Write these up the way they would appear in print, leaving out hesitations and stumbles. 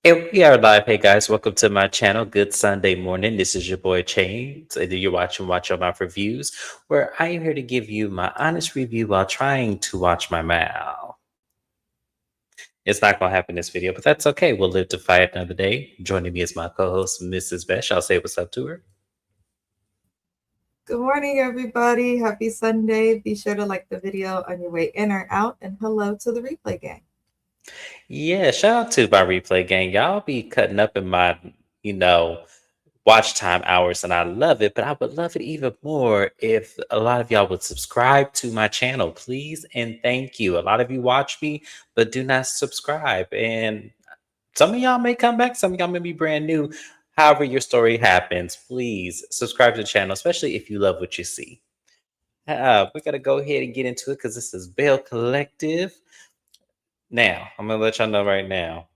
Hey, we are live. Hey guys, welcome to my channel. Good Sunday morning. This is your boy Chains. And you're watching Watch Your Mouth Reviews, where I am here to give you my honest review while trying to watch my mouth. It's not gonna happen in this video, but that's okay. We'll live to fight another day. Joining me is my co-host, Mrs. Besh. I'll say what's up to her. Good morning, everybody. Happy Sunday. Be sure to like the video on your way in or out, and hello to the replay gang. Yeah, shout out to my replay gang. Y'all be cutting up in my, you know, watch time hours, and I love it, but I would love it even more if a lot of y'all would subscribe to my channel, please and thank you. A lot of you watch me but do not subscribe, and some of y'all may come back, some of y'all may be brand new. However your story happens, please subscribe to the channel, especially if you love what you see. We're gonna go ahead and get into it because this is Belle Collective. Now I'm gonna let y'all know right now,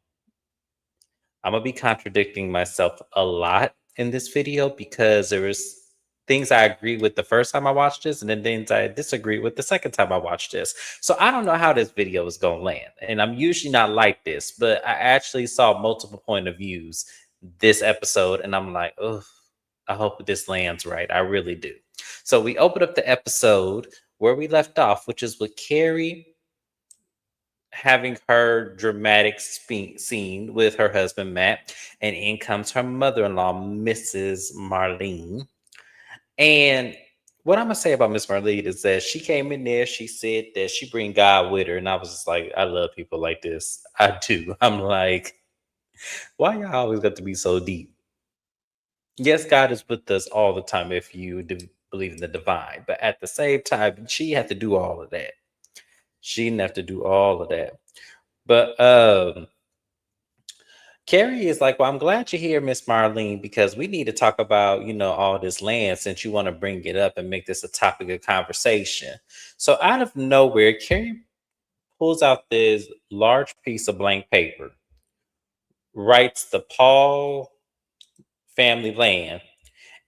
I'm gonna be contradicting myself a lot in this video because there is things I agree with the first time I watched this, and then things I disagree with the second time I watched this. So I don't know how this video is gonna land, and I'm usually not like this, but I actually saw multiple point of views this episode, and I'm like, oh, I hope this lands right. I really do. So we open up the episode where we left off, which is with Carrie having her dramatic scene with her husband Matt, and in comes her mother-in-law, Mrs. Marlene. And what I'm gonna say about Miss Marlene is that she came in there, she said that she bring God with her, and I was just like, I love people like this. I do. I'm like, why y'all always got to be so deep? Yes, God is with us all the time if you believe in the divine, but at the same time, she had to do all of that. She didn't have to do all of that. But Carrie is like, well, I'm glad you're here, Miss Marlene, because we need to talk about, all this land since you want to bring it up and make this a topic of conversation. So out of nowhere, Carrie pulls out this large piece of blank paper, writes the Paul family land.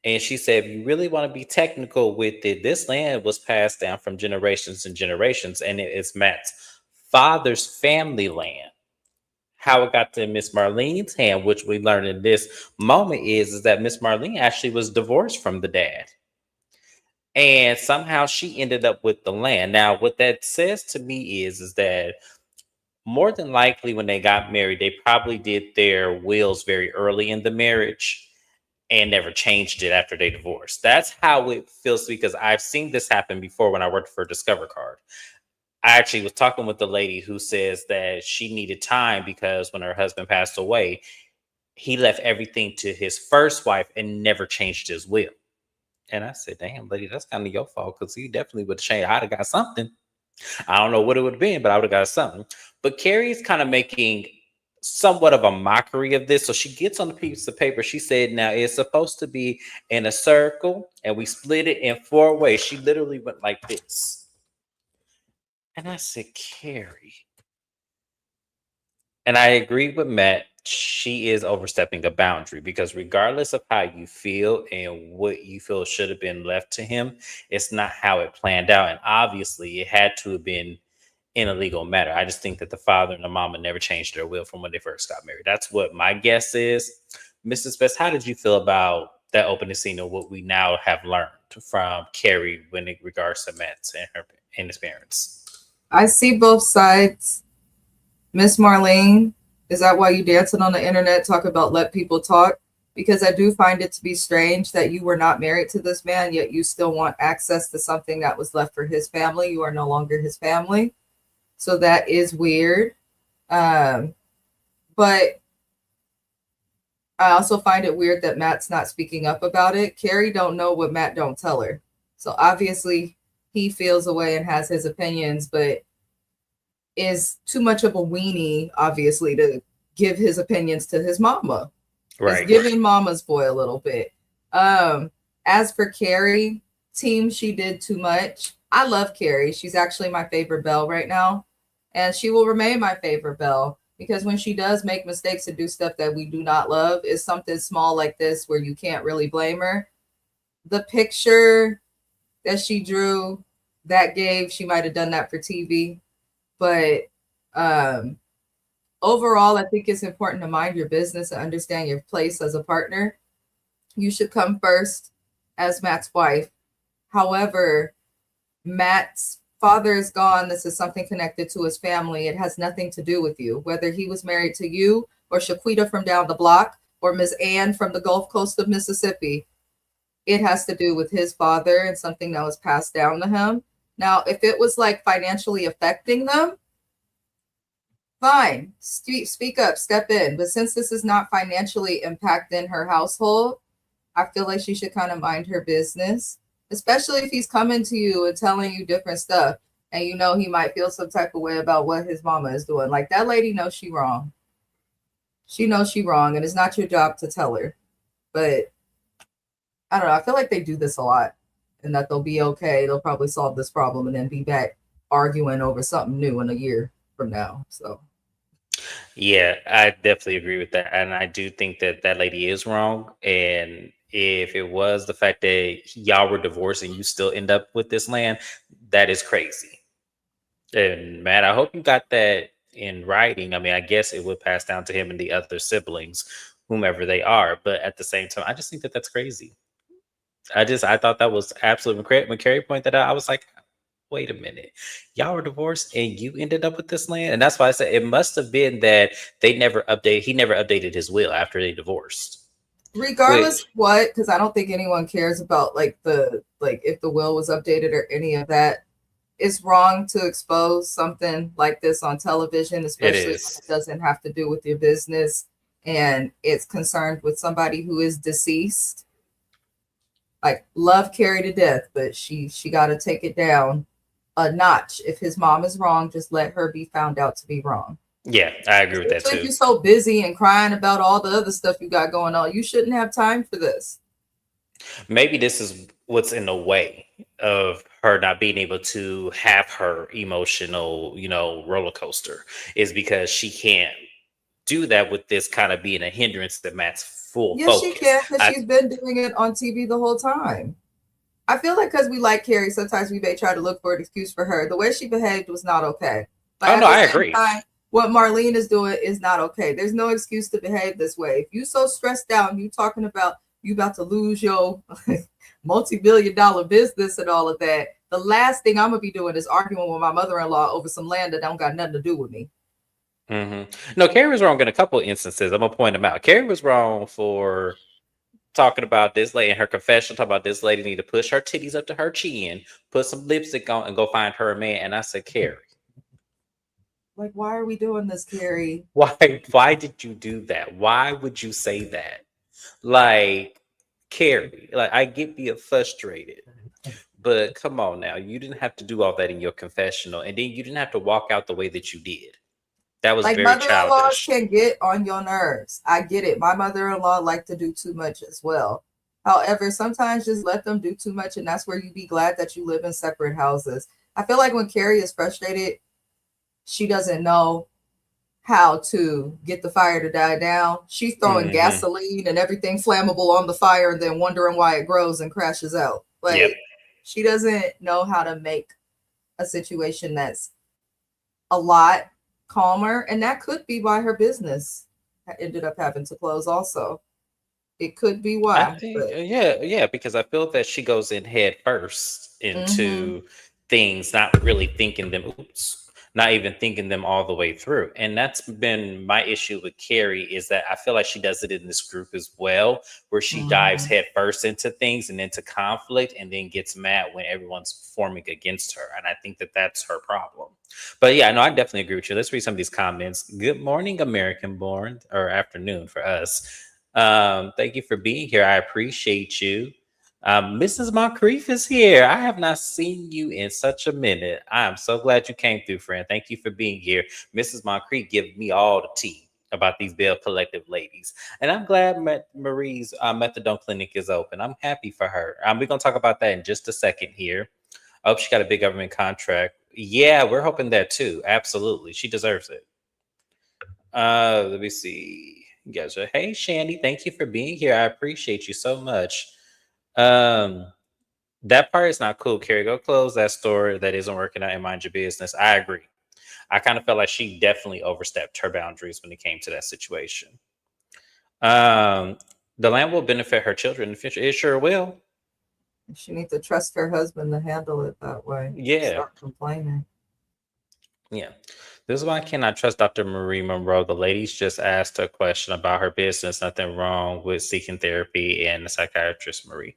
And she said, if you really want to be technical with it, this land was passed down from generations and generations, and it is Matt's father's family land. How it got to Miss Marlene's hand, which we learned in this moment, is that Miss Marlene actually was divorced from the dad. And somehow she ended up with the land. Now, what that says to me is that more than likely when they got married, they probably did their wills very early in the marriage and never changed it after they divorced. That's how it feels because I've seen this happen before when I worked for Discover Card. I actually was talking with the lady who says that she needed time because when her husband passed away, he left everything to his first wife and never changed his will. And I said, damn, lady, that's kind of your fault because he definitely would have changed. I'd have got something. I don't know what it would have been, but I would have got something. But Carrie's kind of making somewhat of a mockery of this. So she gets on the piece of paper. She said, now it's supposed to be in a circle and we split it in 4 ways. She literally went like this. And I said, Carrie. And I agree with Matt. She is overstepping a boundary because regardless of how you feel and what you feel should have been left to him, it's not how it planned out. And obviously, it had to have been in a legal matter. I just think that the father and the mama never changed their will from when they first got married. That's what my guess is. Mrs. Best, how did you feel about that opening scene of what we now have learned from Carrie when it regards to Matt and his parents? I see both sides. Miss Marlene, is that why you dancing on the internet, talk about let people talk? Because I do find it to be strange that you were not married to this man, yet you still want access to something that was left for his family. You are no longer his family. So that is weird. But I also find it weird that Matt's not speaking up about it. Carrie don't know what Matt don't tell her. So obviously he feels away and has his opinions, but is too much of a weenie, obviously, to give his opinions to his mama. Right. He's giving mama's boy a little bit. As for Carrie, team, she did too much. I love Carrie. She's actually my favorite Belle right now. And she will remain my favorite Belle because when she does make mistakes and do stuff that we do not love, is something small like this where you can't really blame her. The picture that she drew, that gave, she might have done that for TV. But overall, I think it's important to mind your business and understand your place as a partner. You should come first as Matt's wife. However, Matt's father is gone. This is something connected to his family. It has nothing to do with you. Whether he was married to you or Shaquita from down the block or Miss Ann from the Gulf Coast of Mississippi, it has to do with his father and something that was passed down to him. Now, if it was like financially affecting them, fine, speak up, step in. But since this is not financially impacting her household, I feel like she should kind of mind her business, especially if he's coming to you and telling you different stuff. And you know he might feel some type of way about what his mama is doing. Like that lady knows she wrong. She knows she wrong, and it's not your job to tell her. But I don't know. I feel like they do this a lot, and that they'll be okay. They'll probably solve this problem and then be back arguing over something new in a year from now. So Yeah, I definitely agree with that. And I do think that that lady is wrong. And if it was the fact that y'all were divorced and you still end up with this land, that is crazy. And Matt, I hope you got that in writing. I mean, I guess it would pass down to him and the other siblings, whomever they are. But at the same time, I just think that that's crazy. I thought that was absolutely great. When Carrie pointed that out, I was like, wait a minute, y'all were divorced and you ended up with this land. And that's why I said it must have been that he never updated his will after they divorced. regardless of Which what, because I don't think anyone cares about like if the will was updated or any of that. It's wrong to expose something like this on television, it especially when is. it doesn't have to do with your business and it's concerned with somebody who is deceased. Like love Carrie to death, but she got to take it down a notch. If his mom is wrong, just let her be found out to be wrong. Yeah, I agree with that Especially if too. you're so busy and crying about all the other stuff you got going on, you shouldn't have time for this. Maybe this is what's in the way of her not being able to have her emotional, roller coaster, is because she can't do that with this kind of being a hindrance that Matt's full Yes, she focus. can because I she's been doing it on TV the whole time. I feel like because we like Carrie, sometimes we may try to look for an excuse for her. The way she behaved was not okay. But Oh at no, the I same agree. time, what Marlene is doing is not okay. There's no excuse to behave this way. If you so stressed out and you talking about you about to lose your multi-billion-dollar business and all of that, the last thing I'm gonna be doing is arguing with my mother-in-law over some land that don't got nothing to do with me. No, Carrie was wrong in a couple of instances. I'm gonna point them out. Carrie was wrong for talking about this lady in her confession, talking about this lady need to push her titties up to her chin, put some lipstick on, and go find her a man. And I said, Carrie, Like, why are we doing this, Carrie? why did you do that? Why would you say that? Like, Carrie, like I get being frustrated, but come on now, you didn't have to do all that in your confessional, and then you didn't have to walk out the way that you did. That was Like very mother-in-laws childish. can get on your nerves. I get it. My mother-in-law like to do too much as well. However, sometimes just let them do too much, and that's where you be glad that you live in separate houses. I feel like when Carrie is frustrated, she doesn't know how to get the fire to die down. She's throwing Hmm. gasoline and everything flammable on the fire and then wondering why it grows and crashes out. Yep. Like she doesn't know how to make a situation that's a lot calmer, and that could be why her business ended up having to close. Also, it could be I why, think, but yeah, because I feel that she goes in head first mm-hmm, into things, not really thinking them, not even thinking them all the way through. And that's been my issue with Carrie, is that I feel like she does it in this group as well, where she dives mm-hmm. head first into things and into conflict and then gets mad when everyone's forming against her. And I think that that's her problem. But yeah, no, I definitely agree with you. Let's read some of these comments. Good morning, American born, or afternoon for us. Thank you for being here. I appreciate you. Mrs. Moncrief is here. I have not seen you in such a minute. I am so glad you came through, friend. Thank you for being here. Mrs. Moncrief give me all the tea about these Belle Collective ladies. And I'm glad Marie's methadone clinic is open. I'm happy for her. We're going to talk about that in just a second here. I hope she got a big government contract. Yeah, we're hoping that too. Absolutely. She deserves it. Let me see. Gotcha. Hey, Shandy, thank you for being here. I appreciate you so much. Um, that part is not cool, Carrie. Go close that store that isn't working out and mind your business. I agree. I kind of felt like she definitely overstepped her boundaries when it came to that situation. Um, the land will benefit her children in the future. It sure will. She needs to trust her husband to handle it that way. Yeah. Stop complaining. Yeah. This is why I cannot trust Dr. Marie Monroe. The ladies just asked a question about her business. Nothing wrong with seeking therapy and the psychiatrist Marie.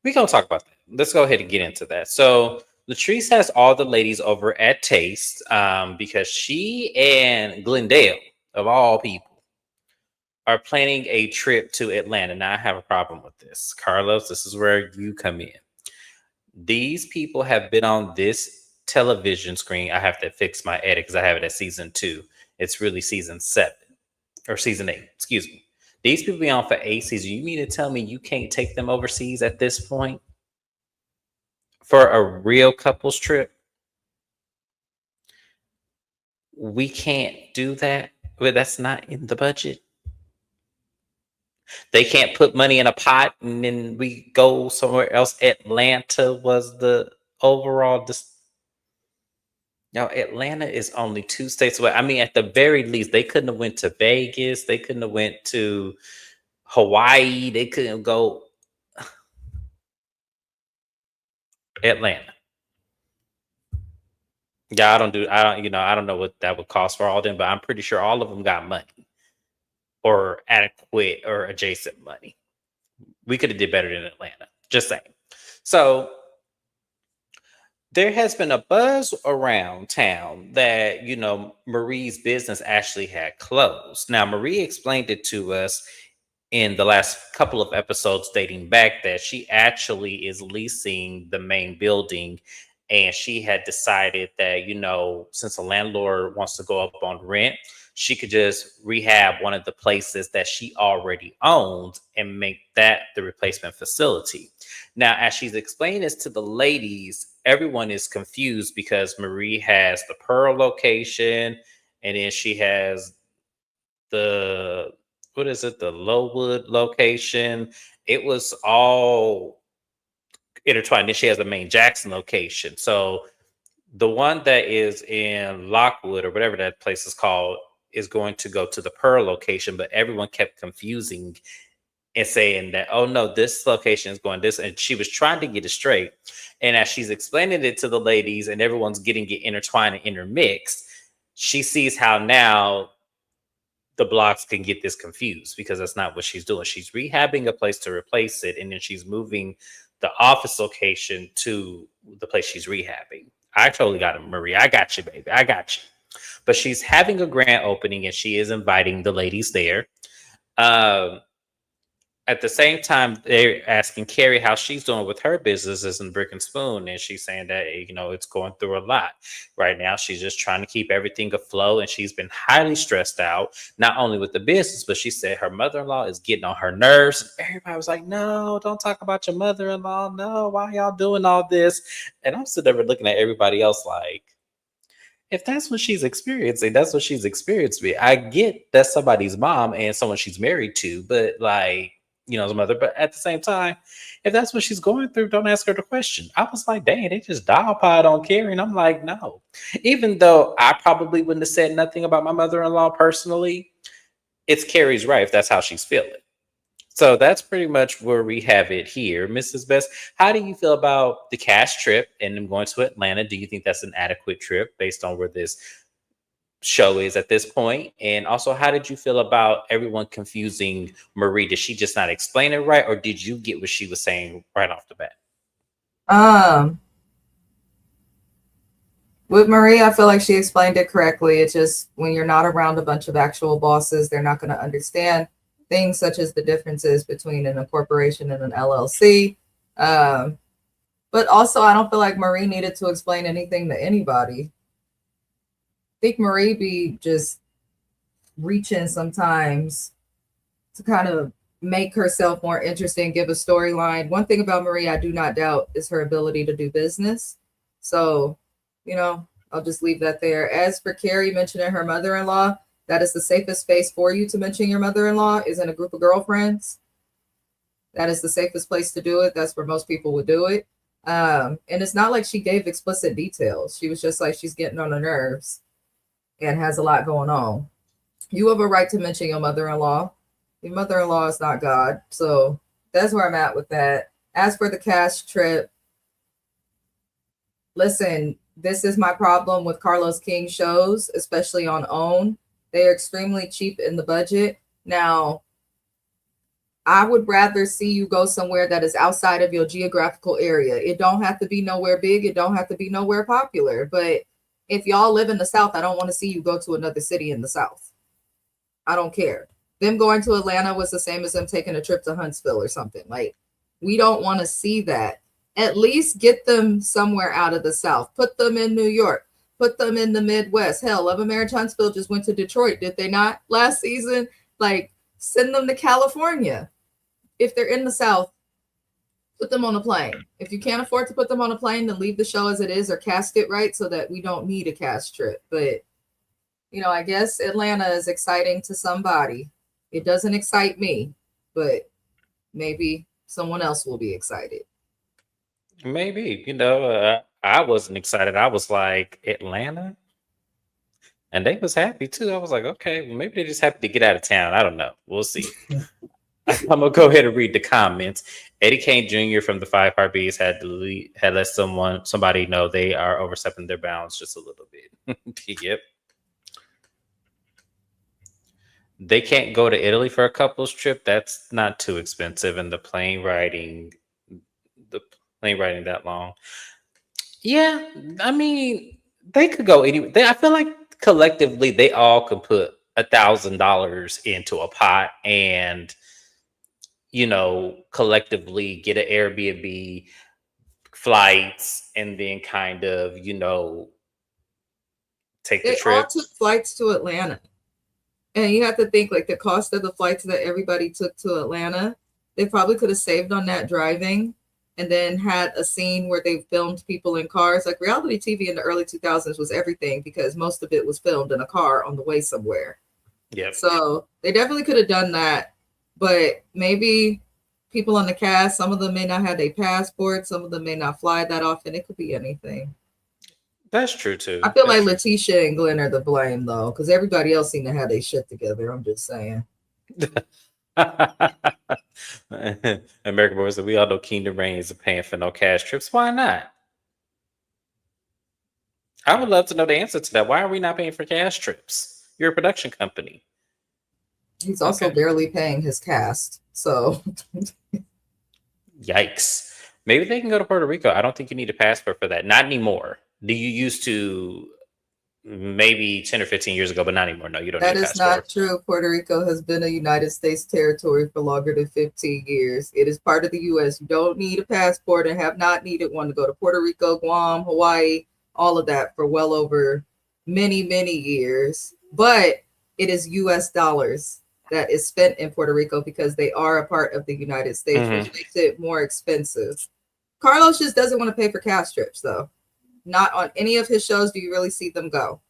We gonna talk about that. Let's go ahead and get into that. So Latrice has all the ladies over at Taste because she and Glendale, of all people, are planning a trip to Atlanta. Now I have a problem with this. Carlos, this is where you come in. These people have been on this television screen. I have to fix my edit because I have it at season 2. It's really season 7 or season 8. Excuse me. These people be on for 8 seasons. You mean to tell me you can't take them overseas at this point for a real couples trip? We can't do that. But that's not in the budget. They can't put money in a pot and then we go somewhere else. Atlanta was the overall. Now Atlanta is only 2 states away. I mean, at the very least, they couldn't have went to Vegas. They couldn't have went to Hawaii. They couldn't go Atlanta. Yeah, I don't know what that would cost for all of them, but I'm pretty sure all of them got money or adequate or adjacent money. We could have did better than Atlanta. Just saying. So there has been a buzz around town that, Marie's business actually had closed. Now, Marie explained it to us in the last couple of episodes dating back that she actually is leasing the main building. And she had decided that, since a landlord wants to go up on rent, she could just rehab one of the places that she already owns and make that the replacement facility. Now, as she's explaining this to the ladies, everyone is confused because Marie has the Pearl location and then she has the what is it, the Lowwood location. It was all intertwined. Then she has the main Jackson location. So the one that is in Lockwood or whatever that place is called is going to go to the Pearl location, but everyone kept confusing and saying that, oh no, this location is going this. And she was trying to get it straight. And as she's explaining it to the ladies and everyone's getting it intertwined and intermixed, she sees how now the blocks can get this confused because that's not what she's doing. She's rehabbing a place to replace it, and then she's moving the office location to the place she's rehabbing. I totally got it, Marie. I got you, baby. I got you. But she's having a grand opening, and she is inviting the ladies there. Um, at the same time, they're asking Carrie how she's doing with her businesses in Brick and Spoon, and she's saying that it's going through a lot right now. She's just trying to keep everything afloat, and she's been highly stressed out, not only with the business, but she said her mother-in-law is getting on her nerves. Everybody was like, "No, don't talk about your mother-in-law. No, why y'all doing all this?" And I'm sitting there looking at everybody else like, if that's what she's experiencing, that's what she's experienced. I get that's somebody's mom and someone she's married to, but like, his mother. But at the same time, if that's what she's going through, don't ask her the question. I was like, dang, they just dial pod on Carrie. And I'm like, no. Even though I probably wouldn't have said nothing about my mother-in-law personally, it's Carrie's right if that's how she's feeling. So that's pretty much where we have it here. Mrs. Best, how do you feel about the cash trip and them going to Atlanta? Do you think that's an adequate trip based on where this show is at this point? And also, how did you feel about everyone confusing Marie? Did she just not explain it right, or did you get what she was saying right off the bat? With Marie, I feel like she explained it correctly. It's just when you're not around a bunch of actual bosses, they're not going to understand things such as the differences between a corporation and an LLC. But also, I don't feel like Marie needed to explain anything to anybody. I think Marie be just reaching sometimes to kind of make herself more interesting, give a storyline. One thing about Marie I do not doubt is her ability to do business. So, I'll just leave that there. As for Carrie mentioning her mother-in-law, that is the safest space for you to mention your mother-in-law is in a group of girlfriends. That is the safest place to do it. That's where most people would do it. And it's not like she gave explicit details. She was just like, she's getting on her nerves. and has a lot going on. You have a right to mention your mother-in-law. Your mother-in-law is not God. So that's where I'm at with that. As for the cash trip, listen, this is my problem with Carlos King shows, especially on OWN. They are extremely cheap in the budget. Now, I would rather see you go somewhere that is outside of your geographical area. It don't have to be nowhere big. It don't have to be nowhere popular. But if y'all live in the South, I don't want to see you go to another city in the South. I don't care. Them going to Atlanta was the same as them taking a trip to Huntsville or something. Like, we don't want to see that. At least get them somewhere out of the South. Put them in New York. Put them in the Midwest. Hell, Love and Marriage Huntsville just went to Detroit, did they not, last season? Like, send them to California. If they're in the South, put them on a plane. If you can't afford to put them on a plane, then leave the show as it is or cast it right so that we don't need a cast trip. But, you know, I guess Atlanta is exciting to somebody. It doesn't excite me, but maybe someone else will be excited. Maybe, I wasn't excited. I was like, Atlanta? And they was happy too. I was like, okay, well, maybe they're just happy to get out of town. I don't know. We'll see. I'm gonna go ahead and read the comments. Eddie Kane Jr. from the Five Heartbeats had let somebody know they are overstepping their bounds just a little bit. Yep. They can't go to Italy for a couples trip. That's not too expensive, and the plane riding that long. Yeah, I mean, they could go anywhere. I feel like collectively they all could put $1,000 into a pot and collectively get an Airbnb, flights, and then kind of take the They all trip. took flights to Atlanta. And you have to think like the cost of the flights that everybody took to Atlanta, they probably could have saved on that driving and then had a scene where they filmed people in cars. Like reality TV in the early 2000s was everything because most of it was filmed in a car on the way somewhere. Yep. So they definitely could have done that. But maybe people on the cast, some of them may not have their passport, some of them may not fly that often. It could be anything. That's true too. I feel That's like true. Letitia and Glenn are the blame though, because everybody else seemed to have their shit together. I'm just saying. American Boys said, we all know Kingdom Reigns are paying for no cash trips. Why not? I would love to know the answer to that. Why are we not paying for cash trips? You're a production company. He's also Okay. barely paying his cast. So Yikes. Maybe they can go to Puerto Rico. I don't think you need a passport for that. Not anymore. Do you used to maybe 10 or 15 years ago, but not anymore. No, you don't need that a is not passport. true. Puerto Rico has been a United States territory for longer than 15 years. It is part of the U.S. You don't need a passport and have not needed one to go to Puerto Rico, Guam, Hawaii, all of that for well over many, many years. But it is U.S. dollars that is spent in Puerto Rico because they are a part of the United States, which makes it more expensive. Carlos just doesn't want to pay for cast trips, though. Not on any of his shows do you really see them go.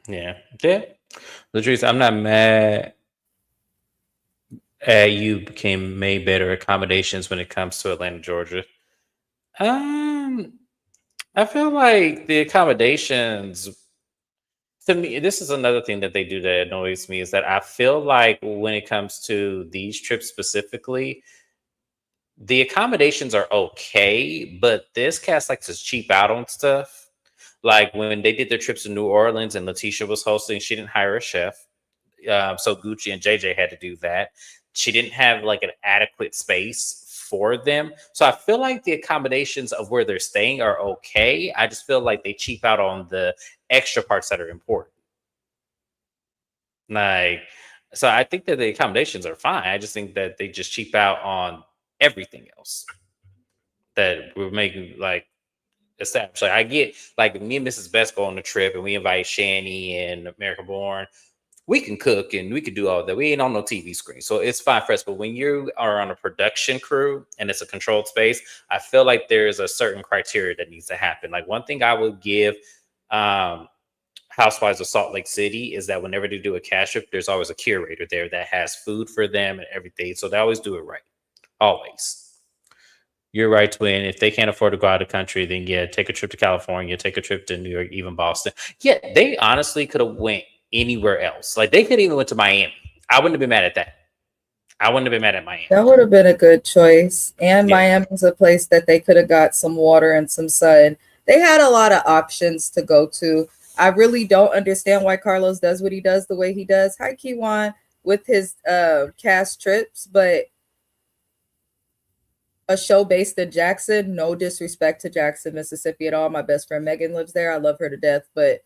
Yeah. Yeah. Latrice, I'm not mad at you became made better accommodations when it comes to Atlanta, Georgia. Um, I feel like the accommodations to me, this is another thing that they do that annoys me is that I feel like when it comes to these trips specifically, the accommodations are okay, but this cast likes to cheap out on stuff. Like when they did their trips to New Orleans and Letitia was hosting, she didn't hire a chef. So Gucci and JJ had to do that. She didn't have like an adequate space for them. So I feel like the accommodations of where they're staying are okay. I just feel like they cheap out on the extra parts that are important. Like, so I think that the accommodations are fine. I just think that they just cheap out on everything else that we're making like established. Like I get like me and Mrs. Best go on the trip and we invite Shani and America Born. We can cook and we can do all that. We ain't on no TV screen. So it's fine for us. But when you are on a production crew and it's a controlled space, I feel like there's a certain criteria that needs to happen. Like one thing I would give Housewives of Salt Lake City is that whenever they do a cash trip, there's always a curator there that has food for them and everything. So they always do it right. Always. You're right, twin. If they can't afford to go out of the country, then yeah, take a trip to California, take a trip to New York, even Boston. Yeah, they honestly could have went anywhere else. Like they could even went to Miami. I wouldn't have been mad at that. I wouldn't have been mad at Miami. That would have been a good choice. And Yeah, Miami's a place that they could have got some water and some sun. They had a lot of options to go to. I really don't understand why Carlos does what he does the way he does. Hi, Keywan, with his cast trips, but a show based in Jackson, no disrespect to Jackson, Mississippi at all. My best friend Megan lives there. I love her to death, but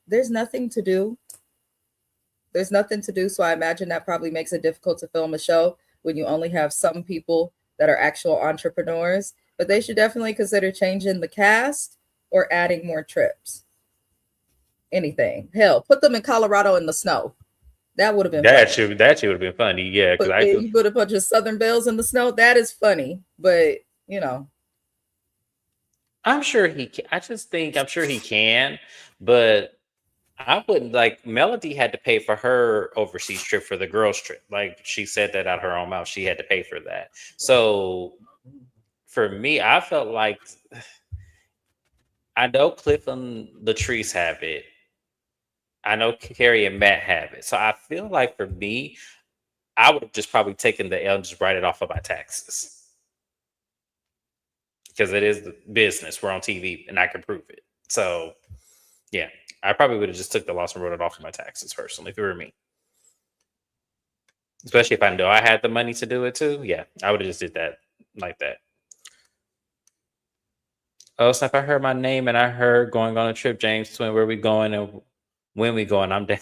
there's nothing to do. There's nothing to do. So I imagine that probably makes it difficult to film a show when you only have some people that are actual entrepreneurs. But they should definitely consider changing the cast or adding more trips. Anything. Hell, put them in Colorado in the snow. That would have been funny. that should would have been funny. Yeah, because But I you put a bunch of Southern Bells in the snow. That is funny. But, you know, I'm sure he can. I just think I'm sure he can, but I wouldn't like Melody had to pay for her overseas trip for the girls trip. Like she said that out of her own mouth. She had to pay for that. So for me, I felt like I know Cliff and Latrice have it. I know Carrie and Matt have it. So I feel like for me, I would have just probably taken the L and just write it off of my taxes. Because it is the business. We're on TV and I can prove it. So yeah, I probably would have just took the loss and wrote it off of my taxes personally if it were me. Especially if I knew I had the money to do it too. Yeah, I would have just did that like that. Oh, snap! I heard my name and I heard going on a trip, James Twin. Where we going and when we going? I'm down.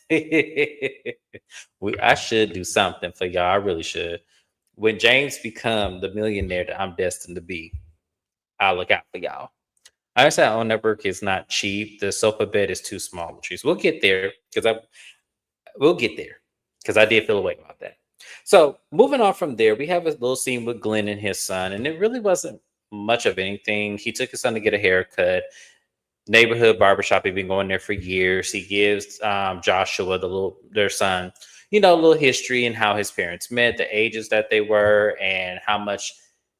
I should do something for y'all. I really should. When James become the millionaire that I'm destined to be, I'll look out for y'all. I understand our network is not cheap. The sofa bed is too small, Latrice. We'll get there because we'll get there because I did feel a way about that. So moving on from there, we have a little scene with Glenn and his son, and it really wasn't much of anything. He took his son to get a haircut. Neighborhood barbershop. He's been going there for years. He gives Joshua, their son, a little history and how his parents met, the ages that they were, and how much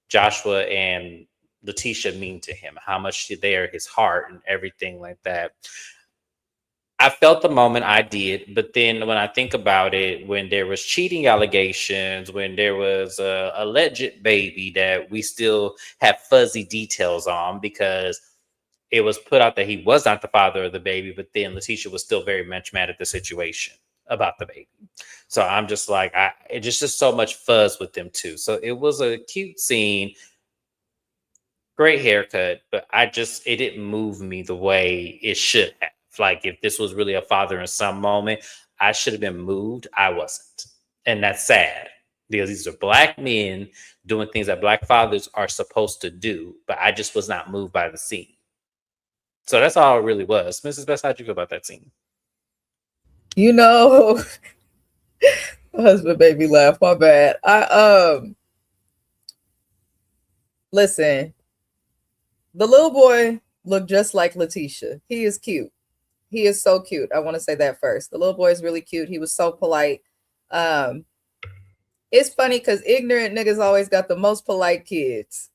Joshua and Letitia mean to him, how much they are his heart and everything like that. I felt the moment I did, but then when I think about it, when there was cheating allegations, when there was a alleged baby that we still have fuzzy details on because it was put out that he was not the father of the baby, but then Letitia was still very much mad at the situation about the baby. So I'm just like, it just so much fuzz with them too. So it was a cute scene, great haircut, but it didn't move me the way it should have. Like if this was really a father and son moment, I should have been moved. I wasn't. And that's sad because these are black men doing things that black fathers are supposed to do, but I just was not moved by the scene. So that's all it really was. Mrs. Best, how'd you feel about that scene? you know, my husband made me laugh. My bad. Listen, the little boy looked just like Letitia. He is cute. He is so cute. I want to say that first. The little boy is really cute. He was so polite. Um, it's funny because ignorant niggas always got the most polite kids.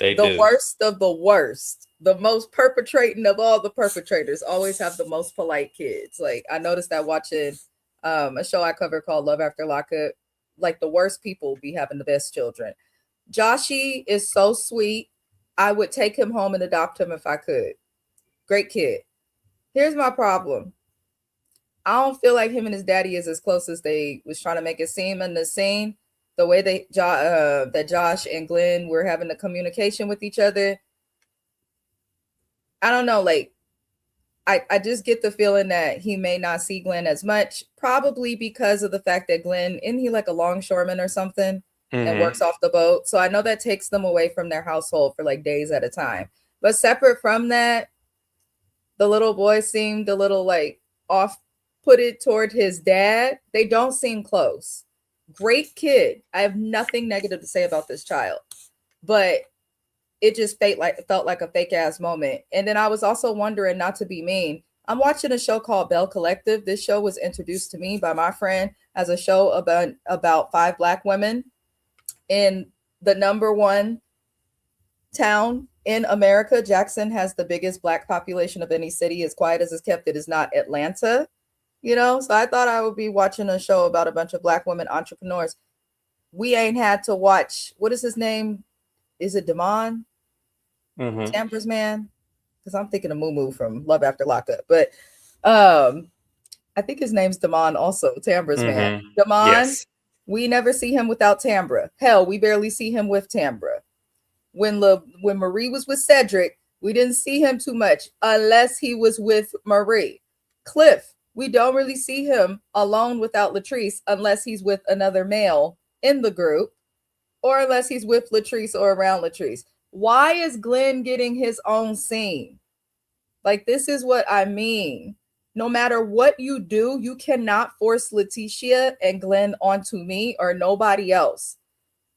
They the do. worst of the worst. The most perpetrating of all the perpetrators always have the most polite kids. Like I noticed that watching a show I cover called Love After Lockup. Like the worst people be having the best children. Joshy is so sweet. I would take him home and adopt him if I could. Great kid. Here's my problem. I don't feel like him and his daddy is as close as they was trying to make it seem in the scene. The way that Josh and Glenn were having the communication with each other. I don't know. Like, I just get the feeling that he may not see Glenn as much, probably because of the fact that Glenn, isn't he like a longshoreman or something and works off the boat? So I know that takes them away from their household for like days at a time. But separate from that, the little boy seemed a little like off put it toward his dad. They don't seem close. Great kid. I have nothing negative to say about this child, but it just felt like a fake ass moment. And then I was also wondering, not to be mean, I'm watching a show called Belle Collective. This show was introduced to me by my friend as a show about 5 Black women. And the number one town in America. Jackson has the biggest black population of any city. As quiet as it's kept, it is not Atlanta, you know? So I thought I would be watching a show about a bunch of black women entrepreneurs. We ain't had to watch, what is his name? Is it Damon? Tambra's man? Because I'm thinking of Moo from Love After Lockup. But I think his name's Damon also, Tambra's man. Damon, Yes. we never see him without Tambra. Hell, we barely see him with Tambra. When Marie was with Cedric, we didn't see him too much unless he was with Marie. Cliff, we don't really see him alone without Latrice unless he's with another male in the group or unless he's with Latrice or around Latrice. Why is Glenn getting his own scene? Like, this is what I mean. No matter what you do, you cannot force Letitia and Glenn onto me or nobody else.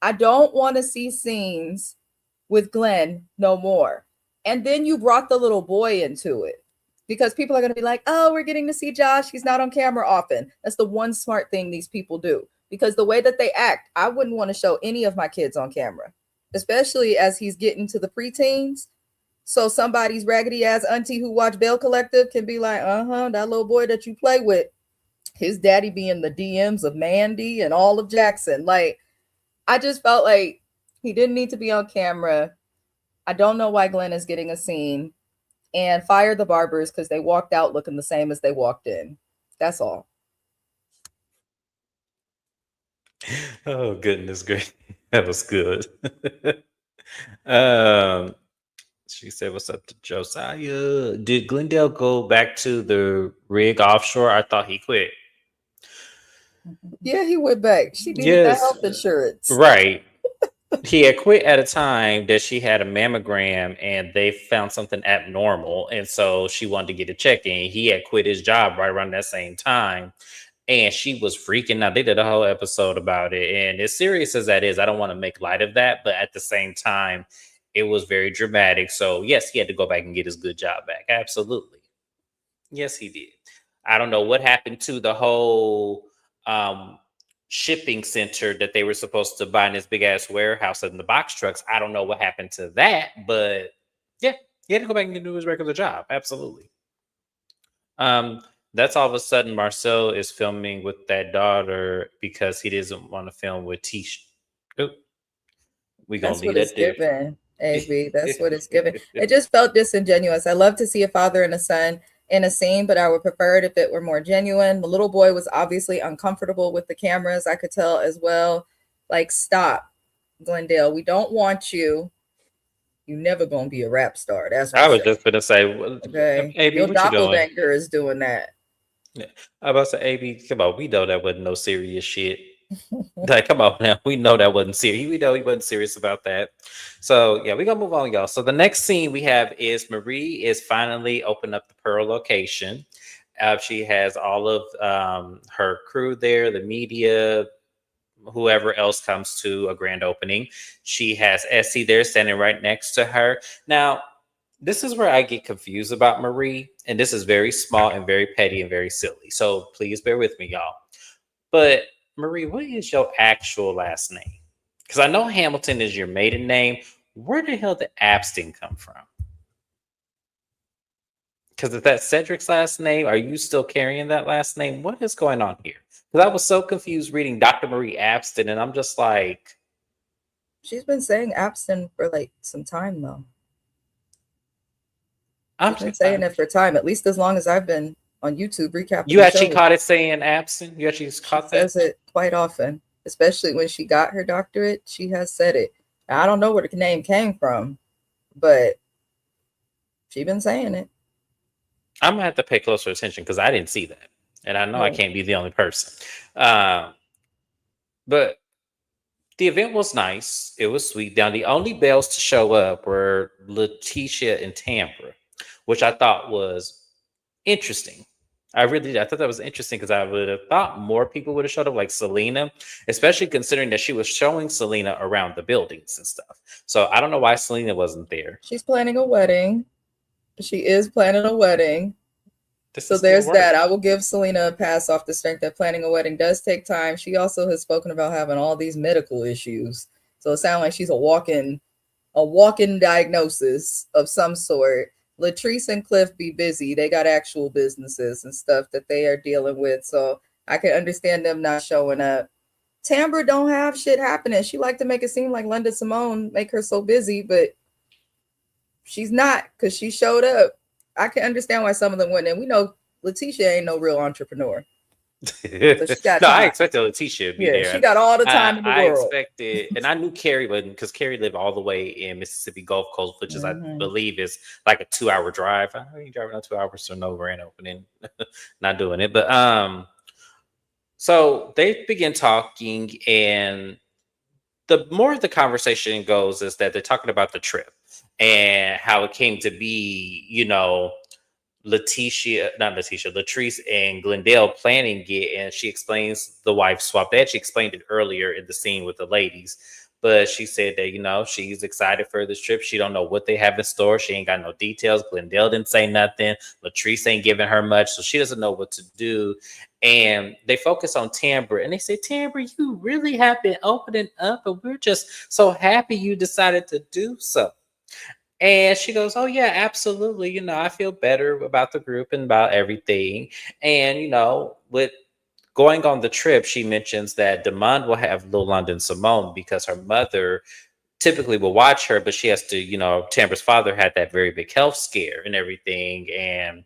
I don't want to see scenes with Glenn no more. And then you brought the little boy into it because people are going to be like, oh, we're getting to see Josh. He's not on camera often. That's the one smart thing these people do, because the way that they act, I wouldn't want to show any of my kids on camera, especially as he's getting to the preteens. So somebody's raggedy ass auntie who watch Belle Collective can be like, that little boy that you play with, his daddy be in the DMs of Mandy and all of Jackson. Like, I just felt like he didn't need to be on camera. I don't know why Glenn is getting a scene. And fire the barbers because they walked out looking the same as they walked in. That's all. Oh, goodness gracious. That was good. She said, what's up to Josiah? Did Glendale go back to the rig offshore? I thought he quit. Yeah, he went back. She needed the Yes, health insurance. right. He had quit at a time that she had a mammogram and they found something abnormal. And so she wanted to get a check in. He had quit his job right around that same time. And she was freaking out. They did a whole episode about it. And as serious as that is, I don't want to make light of that. But at the same time, it was very dramatic. So, yes, he had to go back and get his good job back. Absolutely. Yes, he did. I don't know what happened to the whole shipping center that they were supposed to buy in this big ass warehouse in the box trucks. I don't know what happened to that. But, yeah, he had to go back and do his regular job. Absolutely. That's all of a sudden Marcel is filming with that daughter because he doesn't want to film with Tisha. We gonna That's leave what it's that there. given, AB. That's what it's given. It just felt disingenuous. I love to see a father and a son in a scene, but I would prefer it if it were more genuine. The little boy was obviously uncomfortable with the cameras. I could tell as well. Like, stop, Glendale. We don't want you. You never gonna be a rap star. That's I for was sure. just gonna say, well, Okay, AB, your what you doing? doppelganger is doing that. Yeah. I was about to say, AB, come on, we know that wasn't no serious shit. Like, come on now. We know that wasn't serious. We know he wasn't serious about that. So yeah, we're gonna move on, y'all. So the next scene we have is Marie is finally opened up the Pearl location. She has all of her crew there, the media, whoever else comes to a grand opening. She has Essie there standing right next to her. Now, this is where I get confused about Marie, and this is very small and very petty and very silly. So please bear with me, y'all. But Marie, what is your actual last name? Because I know Hamilton is your maiden name. Where the hell did Abston come from? Because if that's Cedric's last name, are you still carrying that last name? What is going on here? Because I was so confused reading Dr. Marie Abston, and I'm just like, She's been saying Abston for like some time though. She's been saying it for time, at least as long as I've been on YouTube recapping. You actually caught it saying absent? You actually caught that? She says it quite often, especially when she got her doctorate. She has said it. Now, I don't know where the name came from, but she's been saying it. I'm gonna have to pay closer attention because I didn't see that, and I know I can't be the only person. But the event was nice. It was sweet. Now the only Bells to show up were Letitia and Tambra, which I thought was interesting. I thought that was interesting because I would have thought more people would have showed up, like Selena, especially considering that she was showing Selena around the buildings and stuff. So I don't know why Selena wasn't there. She's planning a wedding. She is planning a wedding. So there's that. I will give Selena a pass off the strength that planning a wedding does take time. She also has spoken about having all these medical issues. So it sounds like she's a walk-in a walking diagnosis of some sort. Latrice and Cliff be busy. They got actual businesses and stuff that they are dealing with. So I can understand them not showing up. Tambra don't have shit happening. She like to make it seem like Linda Simone make her so busy, but she's not because she showed up. I can understand why some of them went. And we know Letitia ain't no real entrepreneur. So she got No, I time. expected Letitia to be Yeah, there. she And got all the time in the I world. expected, and I knew Carrie wouldn't because Carrie lived all the way in Mississippi Gulf Coast, which is, I Mm-hmm. believe, is like a 2 hour drive. I ain't driving on 2 hours to no grand opening, not doing it. But so they begin talking, and the more the conversation goes is that they're talking about the trip and how it came to be, Latrice and Glendale planning it, and she explains the wife swap. They actually explained it earlier in the scene with the ladies, but she said that she's excited for this trip. She don't know what they have in store. She ain't got no details. Glendale didn't say nothing. Latrice ain't giving her much, so she doesn't know what to do. And they focus on Tambra, and they say, Tambra, you really have been opening up, and we're just so happy you decided to do so. And she goes, oh, yeah, absolutely. I feel better about the group and about everything. And, with going on the trip, she mentions that Demond will have Lil London Simone because her mother typically will watch her, but she has to, Tambra's father had that very big health scare and everything. And,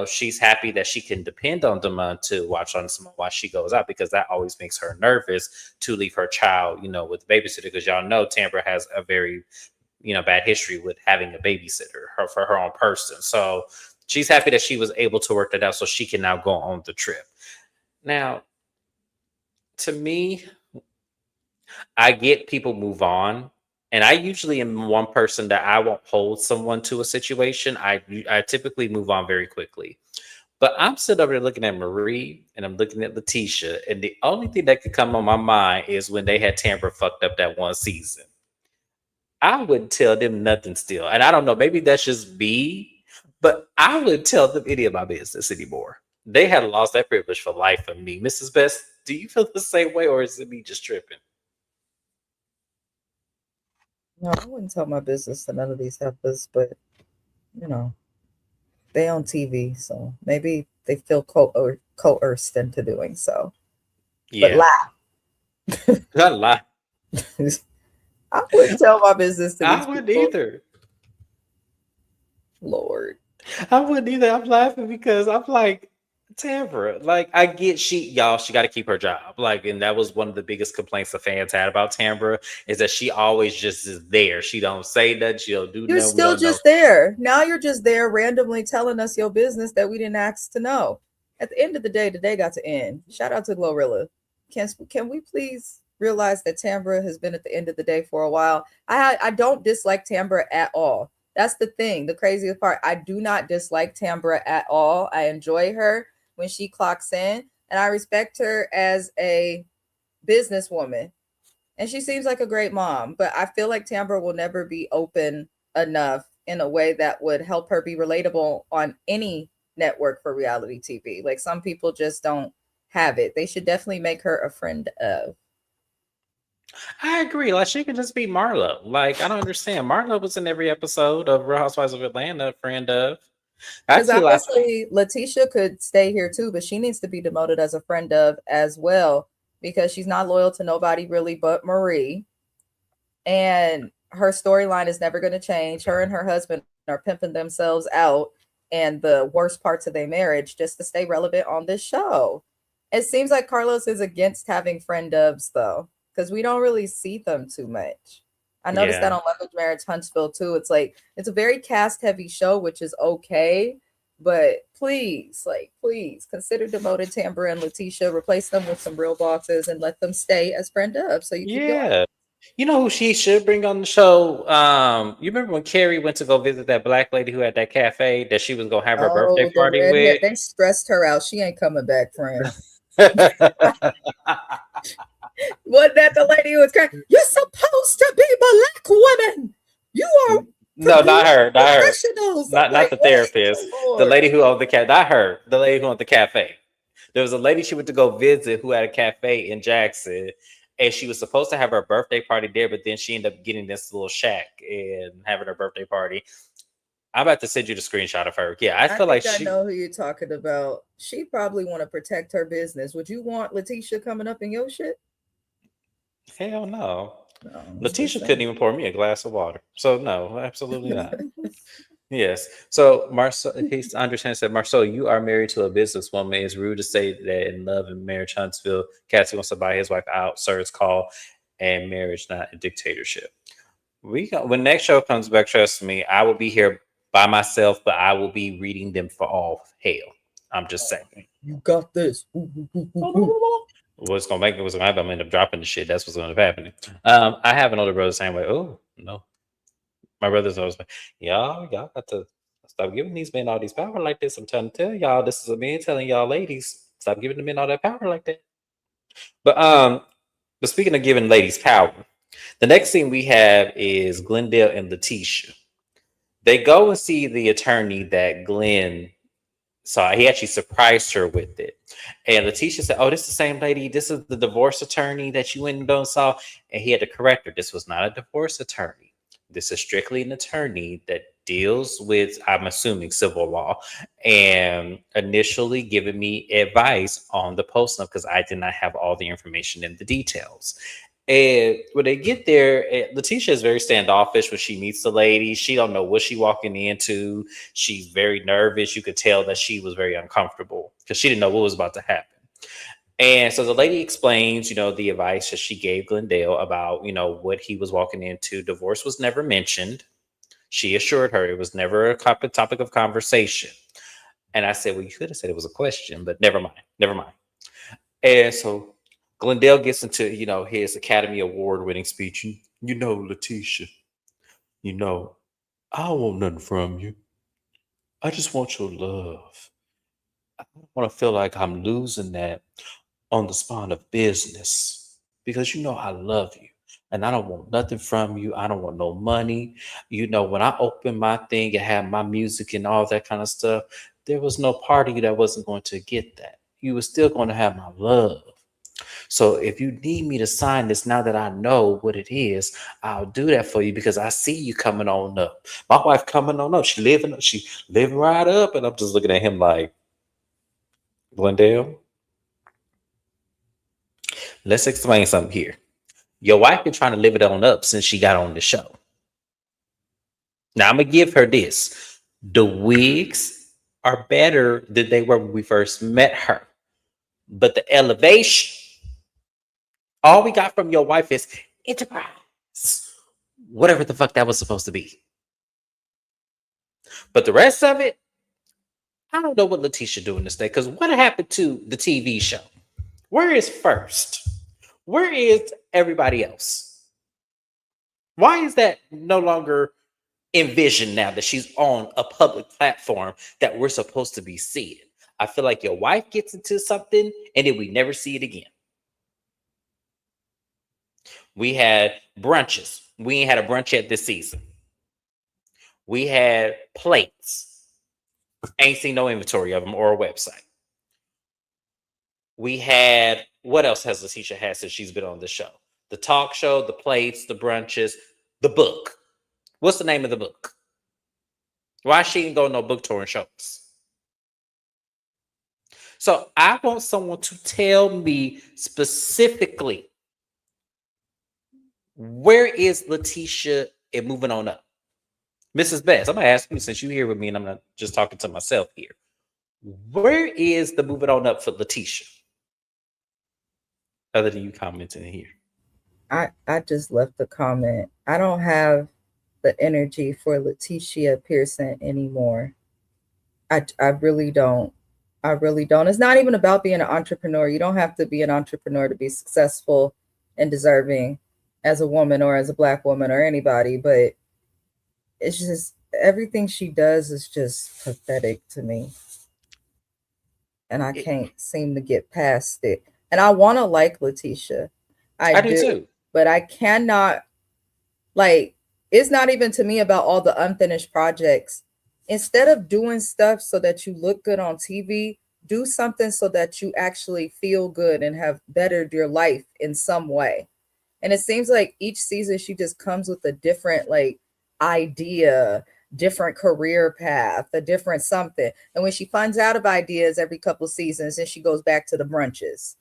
she's happy that she can depend on Demond to watch on Simone while she goes out, because that always makes her nervous to leave her child, with the babysitter. Because y'all know Tambra has a very bad history with having a babysitter for her own person. So she's happy that she was able to work that out so she can now go on the trip. Now, to me, I get people move on. And I usually am one person that I won't hold someone to a situation. I typically move on very quickly. But I'm sitting over there looking at Marie and I'm looking at Letitia. And the only thing that could come on my mind is when they had Tambra fucked up that one season. I wouldn't tell them nothing still. And I don't know, maybe that's just me, but I wouldn't tell them any of my business anymore. They had lost that privilege for life of me. Mrs. Best, do you feel the same way, or is it me just tripping? No, I wouldn't tell my business to none of these heifers, but you know, they on TV, so maybe they feel coerced into doing so. But Yeah. laugh. Not a lie. I wouldn't tell my business to I these wouldn't people. either. Lord. I wouldn't either. I'm laughing because I'm like, Tamara, like I get she got to keep her job. Like, and that was one of the biggest complaints the fans had about Tamara, is that she always just is there. She don't say nothing, she don't do You're nothing. We still don't know. just there. Now you're just there randomly telling us your business that we didn't ask to know. At the end of the day got to end. Shout out to Glorilla. Can we please realize that Tambra has been at the end of the day for a while? I don't dislike Tambra at all. That's the thing. The craziest part. I do not dislike Tambra at all. I enjoy her when she clocks in, and I respect her as a businesswoman. And she seems like a great mom, but I feel like Tambra will never be open enough in a way that would help her be relatable on any network for reality TV. Like some people just don't have it. They should definitely make her a friend of. I agree. Like she could just be Marlo. Like I don't understand. Marlo was in every episode of Real Housewives of Atlanta, a friend of. Because Actually, like honestly, Letitia could stay here too, but she needs to be demoted as a friend of as well because she's not loyal to nobody really but Marie. And her storyline is never going to change. Her and her husband are pimping themselves out and the worst parts of their marriage just to stay relevant on this show. It seems like Carlos is against having friend dubs though, because we don't really see them too much. I noticed that yeah. on Leverage Marriage Huntsville too. It's like it's a very cast heavy show, which is okay. But please, please consider demoted Tambra and Letitia, replace them with some real bosses and let them stay as friend dubs so you keep your Yeah. You know who she should bring on the show? You remember when Carrie went to go visit that black lady who had that cafe that she was gonna have her birthday Oh, the party red hair. with? They stressed her out. She ain't coming back, friend. Wasn't that the lady who was crying? You're supposed to be black women. You are No, not black her, not her, professionals. I'm not like, the what? therapist. Oh, The Lord. lady who owned the cat, not her. The lady who owned the cafe. There was a lady she went to go visit who had a cafe in Jackson, And she was supposed to have her birthday party there, but then she ended up getting this little shack and having her birthday party. I'm about to send you the screenshot of her. Yeah, I I feel like think I she. know who you're talking about. She probably want to protect her business. Would you want Letitia coming up in your shit? Hell no. No, I'm just Letitia couldn't saying. even pour me a glass of water. So no, absolutely not. Yes. So Marcel, he understands that Marcel, you are married to a businesswoman. It's rude to say that in love and marriage, Huntsville, Cassie wants to buy his wife out. Sir, it's called and marriage, not a dictatorship. We got, when next show comes back, trust me, I will be here by myself, but I will be reading them for all hell. I'm just saying. You got this. What's gonna make it? What's gonna happen? I'm gonna end up dropping the shit. That's what's gonna happen. I have an older brother saying like, "Oh no," my brother's always like, y'all got to stop giving these men all these power like this. I'm trying to tell y'all, this is a man telling y'all, ladies, stop giving the men all that power like that. But but speaking of giving ladies power, the next thing we have is Glendale and Letitia. They go and see the attorney that Glenn saw. He actually surprised her with it. And Letitia said, "Oh, this is the same lady. This is the divorce attorney that you went and saw." And he had to correct her. This was not a divorce attorney. This is strictly an attorney that deals with, I'm assuming, civil law, and initially giving me advice on the post up because I did not have all the information and the details. And when they get there, Letitia is very standoffish when she meets the lady. She don't know what she walking into. She's very nervous. You could tell that she was very uncomfortable because she didn't know what was about to happen. And so the lady explains, the advice that she gave Glendale about, what he was walking into. Divorce was never mentioned. She assured her it was never a topic of conversation. And I said, well, you could have said it was a question, but never mind. Never mind. And so Glendale gets into, his Academy Award winning speech. Letitia, you know, I don't want nothing from you. I just want your love. I don't want to feel like I'm losing that on the spawn of business because I love you and I don't want nothing from you. I don't want no money. When I open my thing and have my music and all that kind of stuff, there was no part of you that wasn't going to get that. You were still going to have my love. So if you need me to sign this now that I know what it is, I'll do that for you because I see you coming on up. My wife coming on up. She living right up. And I'm just looking at him like, Glendale, let's explain something here. Your wife been trying to live it on up since she got on the show. Now I'm gonna give her this. The wigs are better than they were when we first met her. But the elevation, all we got from your wife is enterprise. Whatever the fuck that was supposed to be. But the rest of it, I don't know what Letitia doing this day. Because what happened to the TV show? Where is first? Where is everybody else? Why is that no longer envisioned now that she's on a public platform that we're supposed to be seeing? I feel like your wife gets into something and then we never see it again. We had brunches. We ain't had a brunch yet this season. We had plates. Ain't seen no inventory of them or a website. We had, what else has Letitia had since she's been on the show? The talk show, the plates, the brunches, the book. What's the name of the book? Why she ain't go no book tour and shows? So I want someone to tell me specifically, where is Letitia and moving on up? Mrs. Best, I'm gonna ask you since you're here with me and I'm not just talking to myself here. Where is the moving on up for Letitia? Other than you commenting here. I just left the comment. I don't have the energy for Letitia Pearson anymore. I really don't. I really don't. It's not even about being an entrepreneur. You don't have to be an entrepreneur to be successful and deserving as a woman or as a Black woman or anybody. But it's just everything she does is just pathetic to me. And I can't seem to get past it. And I want to like Letitia. I do too. But I cannot, like, it's not even to me about all the unfinished projects. Instead of doing stuff so that you look good on TV, Do something so that you actually feel good and have bettered your life in some way. And it seems like each season she just comes with a different like idea, different career path, a different something. And when she finds out of ideas every couple seasons, then she goes back to the brunches.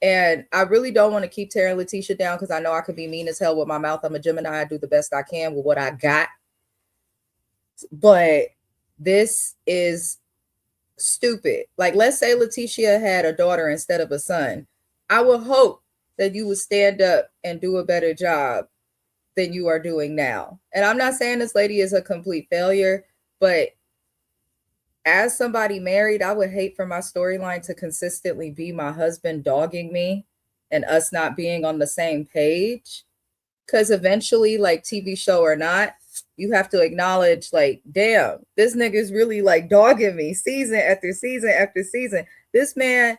And I really don't want to keep tearing Letitia down because I know I could be mean as hell with my mouth. I'm a Gemini. I do the best I can with what I got. But this is stupid. Like, let's say Letitia had a daughter instead of a son. I would hope that you would stand up and do a better job than you are doing now. And I'm not saying this lady is a complete failure, but as somebody married, I would hate for my storyline to consistently be my husband dogging me and us not being on the same page. Because eventually, like TV show or not, you have to acknowledge, like, damn, this nigga's really like dogging me season after season after season. This man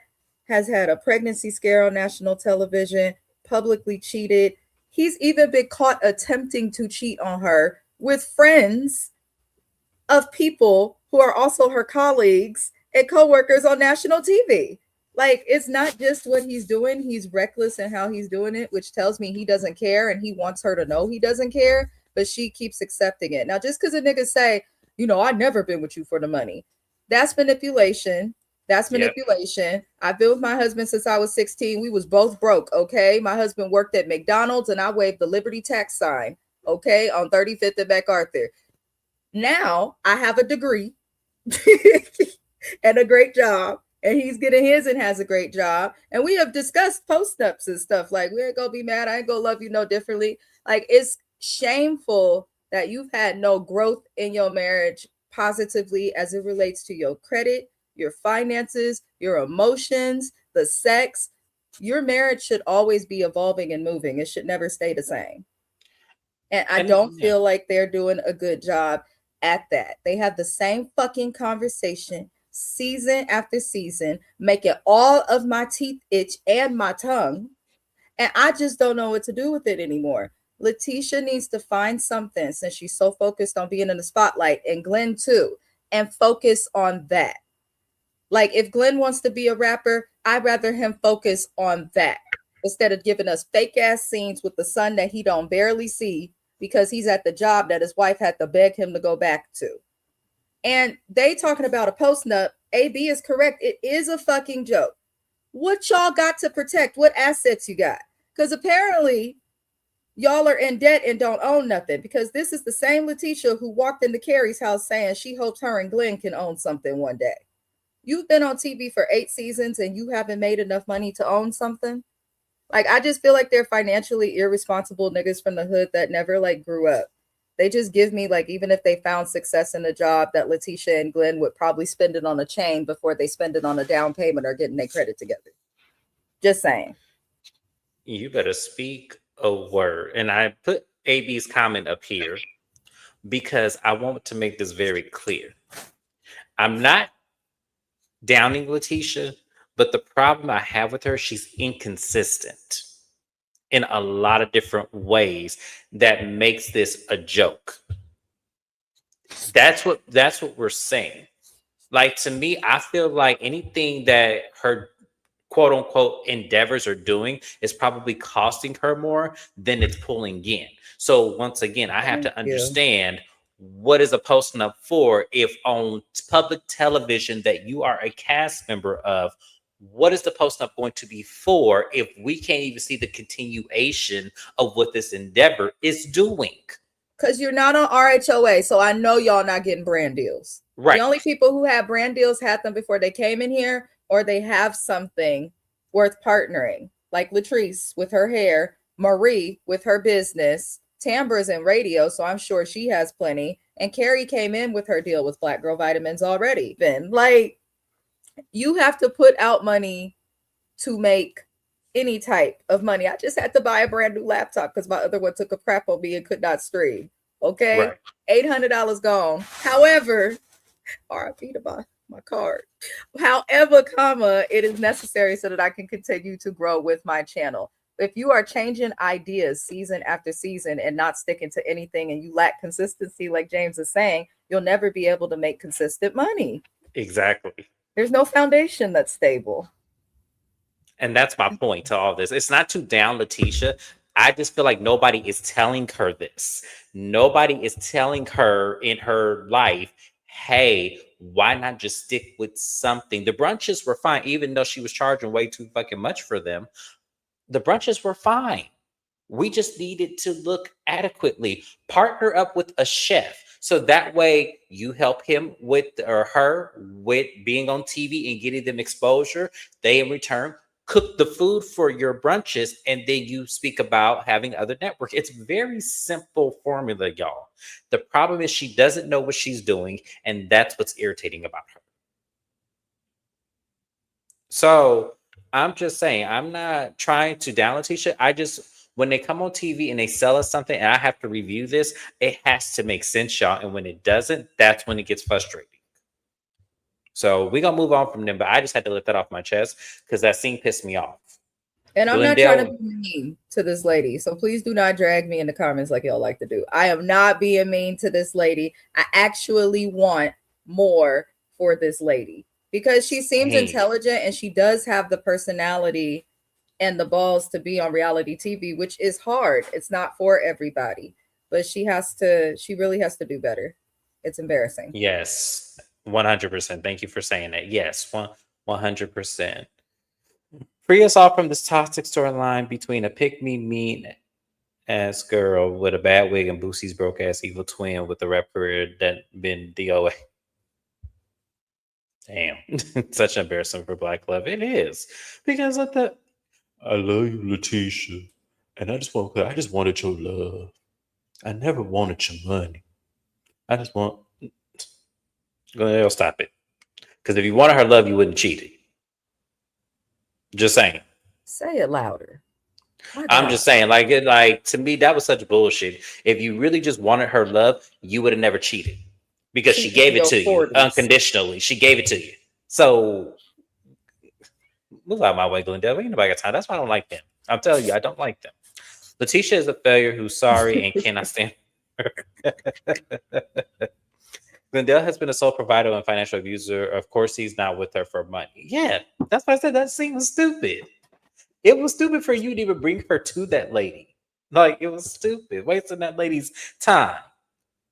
has had a pregnancy scare on national television, publicly cheated. He's even been caught attempting to cheat on her with friends of people who are also her colleagues and coworkers on national TV. Like, it's not just what he's doing, he's reckless in how he's doing it, which tells me he doesn't care and he wants her to know he doesn't care, but she keeps accepting it. Now, just because a nigga say, you know, I've never been with you for the money, that's manipulation. That's manipulation. Yep. I've been with my husband since I was 16. We was both broke, okay? My husband worked at McDonald's and I waved the Liberty tax sign, okay, on 35th and MacArthur. Now I have a degree and a great job, and he's getting his and has a great job. And we have discussed post-ups and stuff. Like, we ain't gonna be mad. I ain't gonna love you no differently. Like, it's shameful that you've had no growth in your marriage positively as it relates to your credit, your finances, your emotions, the sex. Your marriage should always be evolving and moving. It should never stay the same. And I don't feel like they're doing a good job at that. They have the same fucking conversation season after season, making all of my teeth itch and my tongue. And I just don't know what to do with it anymore. Letitia needs to find something since she's so focused on being in the spotlight, and Glenn too, and focus on that. Like, if Glenn wants to be a rapper, I'd rather him focus on that instead of giving us fake ass scenes with the son that he don't barely see because he's at the job that his wife had to beg him to go back to. And they talking about a post-nup. AB is correct. It is a fucking joke. What y'all got to protect? What assets you got? Because apparently y'all are in debt and don't own nothing, because this is the same Letitia who walked into Carrie's house saying she hopes her and Glenn can own something one day. You've been on TV for 8 seasons and you haven't made enough money to own something? Like, I just feel like they're financially irresponsible niggas from the hood that never like grew up. They just give me like, even if they found success in a job, that Letitia and Glenn would probably spend it on a chain before they spend it on a down payment or getting their credit together. Just saying. You better speak a word. And I put AB's comment up here because I want to make this very clear. I'm not downing Letitia, but the problem I have with her, she's inconsistent in a lot of different ways that makes this a joke. That's what we're saying. Like, to me, I feel like anything that her quote unquote endeavors are doing is probably costing her more than it's pulling in. So once again, I have to understand what is a posting up for. If on public television that you are a cast member of, what is the post up going to be for if we can't even see the continuation of what this endeavor is doing? Because you're not on RHOA, so I know y'all not getting brand deals. Right. The only people who have brand deals had them before they came in here, or they have something worth partnering, like Latrice with her hair, Marie with her business, Tambra's in radio, so I'm sure she has plenty, and Carrie came in with her deal with Black Girl Vitamins already. Then, like, you have to put out money to make any type of money. I just had to buy a brand new laptop because my other one took a crap on me and could not stream. Okay, right. $800 gone. However, RIP to my card. However, comma, it is necessary so that I can continue to grow with my channel. If you are changing ideas season after season and not sticking to anything, and you lack consistency, like James is saying, you'll never be able to make consistent money. Exactly. There's no foundation that's stable. And that's my point to all this. It's not to down Letitia. I just feel like nobody is telling her this. Nobody is telling her in her life, hey, why not just stick with something? The brunches were fine, even though she was charging way too fucking much for them. The brunches were fine. We just needed to look adequately. Partner up with a chef. So that way you help him with or her with being on TV and getting them exposure. They in return cook the food for your brunches and then you speak about having other network. It's very simple formula, y'all. The problem is she doesn't know what she's doing, and that's what's irritating about her. So I'm just saying, I'm not trying to down Letitia. I just, when they come on TV and they sell us something and I have to review this, it has to make sense, y'all. And when it doesn't, that's when it gets frustrating. So we're going to move on from them. But I just had to let that off my chest because that scene pissed me off. And I'm not trying to Glendale, be mean to this lady. So please do not drag me in the comments like y'all like to do. I am not being mean to this lady. I actually want more for this lady because she seems hey, intelligent and she does have the personality and the balls to be on reality TV, which is hard. It's not for everybody, but she really has to do better. It's embarrassing. yes, 100%. Thank you for saying that. Yes, 100%. Free us all from this toxic storyline between a pick me mean ass girl with a bad wig and Boosie's broke ass evil twin with a rap career that been DOA. Damn, such an embarrassment for Black love. It is because of the. I love you, Letitia, and I just wanted your love. I never wanted your money. I just want. Go stop it. Because if you wanted her love, you wouldn't cheat it. Just saying. Say it louder. My I'm God. just saying, like to me, that was such bullshit. If you really just wanted her love, you would have never cheated because she Cheating in gave it your to you 40s. unconditionally. She gave it to you. So move out of my way, Glendale. Ain't nobody got time. That's why I don't like them. I'm telling you, I don't like them. Letitia is a failure who's sorry and cannot stand her. Glendale has been a sole provider and financial abuser. Of course, he's not with her for money. Yeah, that's why I said that scene was stupid. It was stupid for you to even bring her to that lady. Like, it was stupid. Wasting that lady's time.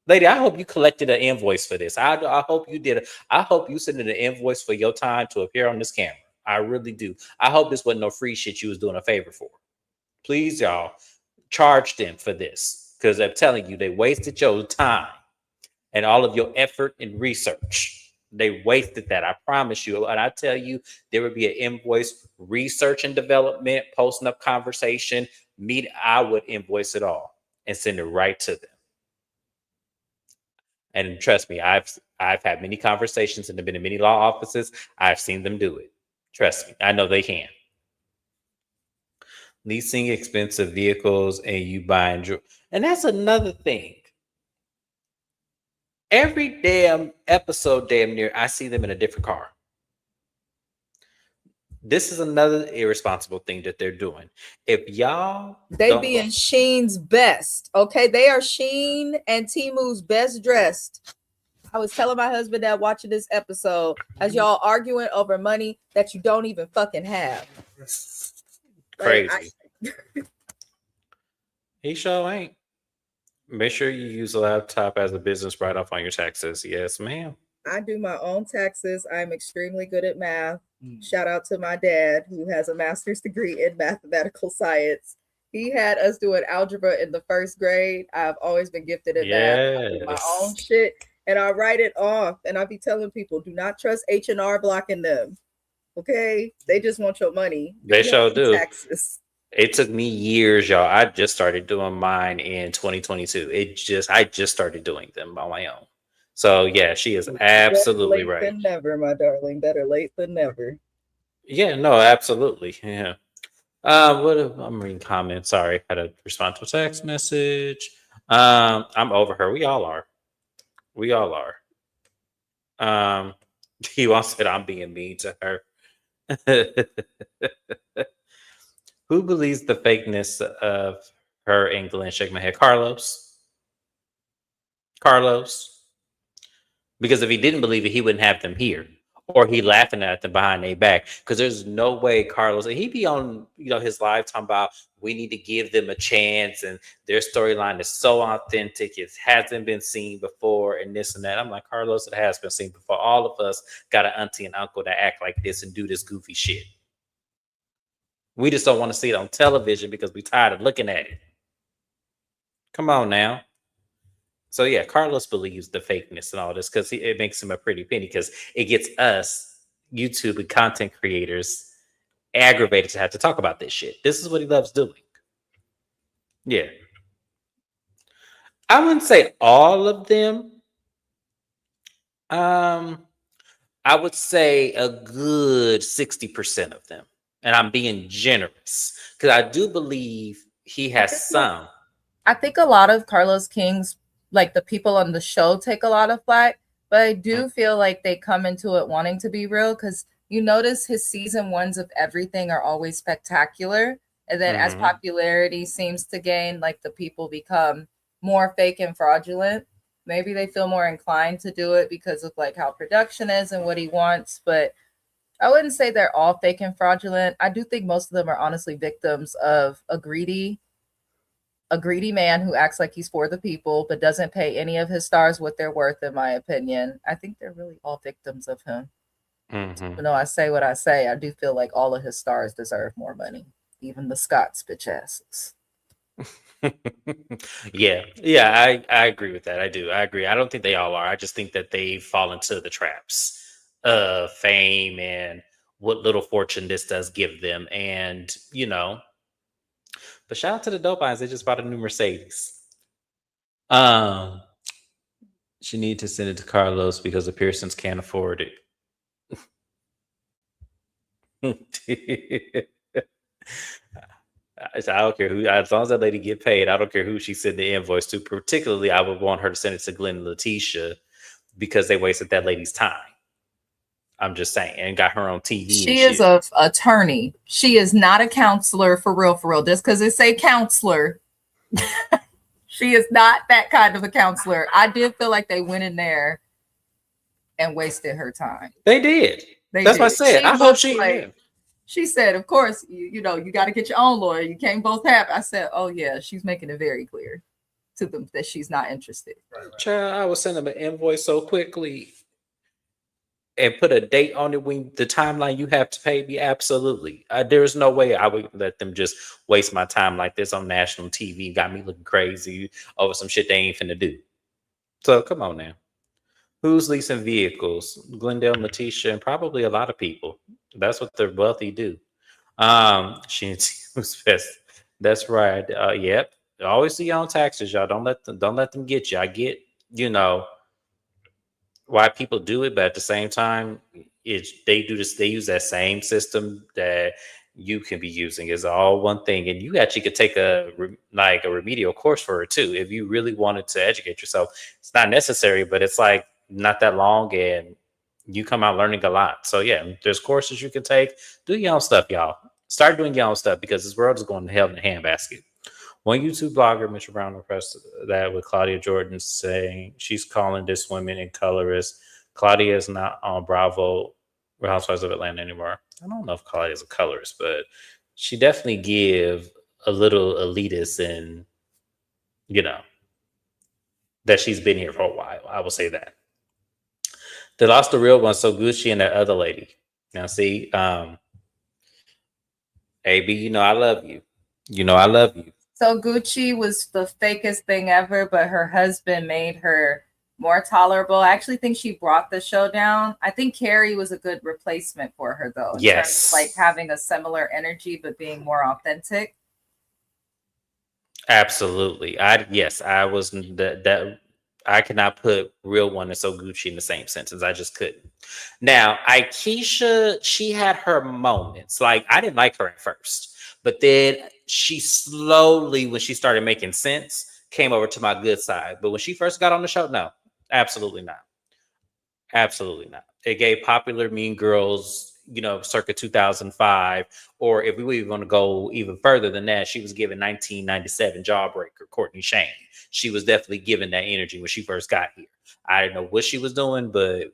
Lady, I hope you collected an invoice for this. I hope you did. I hope you sent an invoice for your time to appear on this camera. I really do. I hope this wasn't no free shit you was doing a favor for. Please, y'all, charge them for this. Because I'm telling you, they wasted your time and all of your effort and research. They wasted that. I promise you. And I tell you, there would be an invoice, research and development, posting up conversation, meet. I would invoice it all and send it right to them. And trust me, I've had many conversations and have been in many law offices. I've seen them do it. Trust me, I know they can. Leasing expensive vehicles and you buying, and that's another thing. Every damn episode, damn near, I see them in a different car. This is another irresponsible thing that they're doing. If y'all They don't be go, in Sheen's best. Okay. They are Sheen and Timu's best dressed. I was telling my husband that watching this episode as y'all arguing over money that you don't even fucking have. Like crazy, he sure ain't. Make sure you use a laptop as a business write off on your taxes. Yes, ma'am. I do my own taxes. I'm extremely good at math. Shout out to my dad who has a master's degree in mathematical science. He had us doing algebra in the first grade. I've always been gifted at math. I do my own Yes. shit and I write it off. And I be telling people, do not trust H&R blocking them. Okay, they just want your money. Do They your sure own do. taxes. It took me years, y'all. I just started doing mine in 2022. I just started doing them on my own. So yeah, she is Better absolutely late right. than never, my darling. Better late than never. Yeah, no, absolutely. Yeah. I'm reading comments. Sorry, had to respond to a text message. I'm over her. We all are. We all are. Um, he wants said I'm being mean to her. Who believes the fakeness of her and Glenn? Shake my head. Carlos. Carlos. Because if he didn't believe it, he wouldn't have them here. or he laughing at them behind their back. Because there's no way Carlos, and he be on, his live talking about we need to give them a chance and their storyline is so authentic, it hasn't been seen before, and this and that. I'm like, Carlos, it has been seen before. All of us got an auntie and uncle that act like this and do this goofy shit. We just don't want to see it on television because we tired of looking at it. Come on now. So yeah, Carlos believes the fakeness and all this because it makes him a pretty penny, because it gets us YouTube and content creators aggravated to have to talk about this shit. This is what he loves doing. Yeah. I wouldn't say all of them. Um, I would say a good 60% of them. And I'm being generous because I do believe he has some. I think a lot of Carlos King's, like the people on the show, take a lot of flack, but I do feel like they come into it wanting to be real, because you notice his season ones of everything are always spectacular. And then as popularity seems to gain, like the people become more fake and fraudulent. Maybe they feel more inclined to do it because of like how production is and what he wants. But I wouldn't say they're all fake and fraudulent. I do think most of them are honestly victims of a greedy man who acts like he's for the people, but doesn't pay any of his stars what they're worth, in my opinion. I think they're really all victims of him. Even though I say what I say, I do feel like all of his stars deserve more money. Even the Scott's bitch asses. Yeah, I agree with that. I do. I agree. I don't think they all are. I just think that they fall into the traps of fame and what little fortune this does give them. And, but shout out to the Dopines. They just bought a new Mercedes. She need to send it to Carlos because the Pearsons can't afford it. I don't care who, as long as that lady get paid, I don't care who she sent the invoice to. Particularly, I would want her to send it to Glenn and Letitia because they wasted that lady's time. I'm just saying, and got her on TV. She is an attorney. She is not a counselor for real, for real. Just because it say counselor, she is not that kind of a counselor. I did feel like they went in there and wasted her time. They did. That's what I said. I hope she. Like, she said, "Of course, you got to get your own lawyer. You can't both have." I said, "Oh yeah, she's making it very clear to them that she's not interested." Child, I will send them an invoice so quickly and put a date on it when the timeline you have to pay me. Absolutely. There's no way I would let them just waste my time like this on national TV. Got me looking crazy over some shit they ain't finna do. So come on now. Who's leasing vehicles? Glendale, Letitia, and probably a lot of people. That's what the wealthy do. She was best. That's right. Yep. Always see your own taxes, y'all. Don't let them get you. I get, why people do it, but at the same time, they do this. They use that same system that you can be using. It's all one thing, and you actually could take a remedial course for it too if you really wanted to educate yourself. It's not necessary, but it's like not that long, and you come out learning a lot. So yeah, there's courses you can take. Do your own stuff, y'all. Start doing your own stuff because this world is going to hell in a handbasket. One YouTube blogger, Mr. Brown, repressed that with Claudia Jordan saying she's calling this woman in colorist. Claudia is not on Bravo, Real Housewives of Atlanta anymore. I don't know if Claudia is a colorist, but she definitely give a little elitist and, that she's been here for a while. I will say that. They lost the real one, so Gucci and that other lady. Now, see, AB, I love you. I love you. So Gucci was the fakest thing ever, but her husband made her more tolerable. I actually think she brought the show down. I think Carrie was a good replacement for her, though. Yes. Like having a similar energy, but being more authentic. Absolutely. I was that I cannot put real one and so Gucci in the same sentence. I just couldn't. Now, Akeisha, she had her moments. Like, I didn't like her at first, but then she slowly, when she started making sense, came over to my good side. But when she first got on the show, no, absolutely not. Absolutely not. It gave popular Mean Girls, circa 2005. Or if we were even going to go even further than that, she was given 1997 Jawbreaker, Courtney Shane. She was definitely given that energy when she first got here. I didn't know what she was doing, but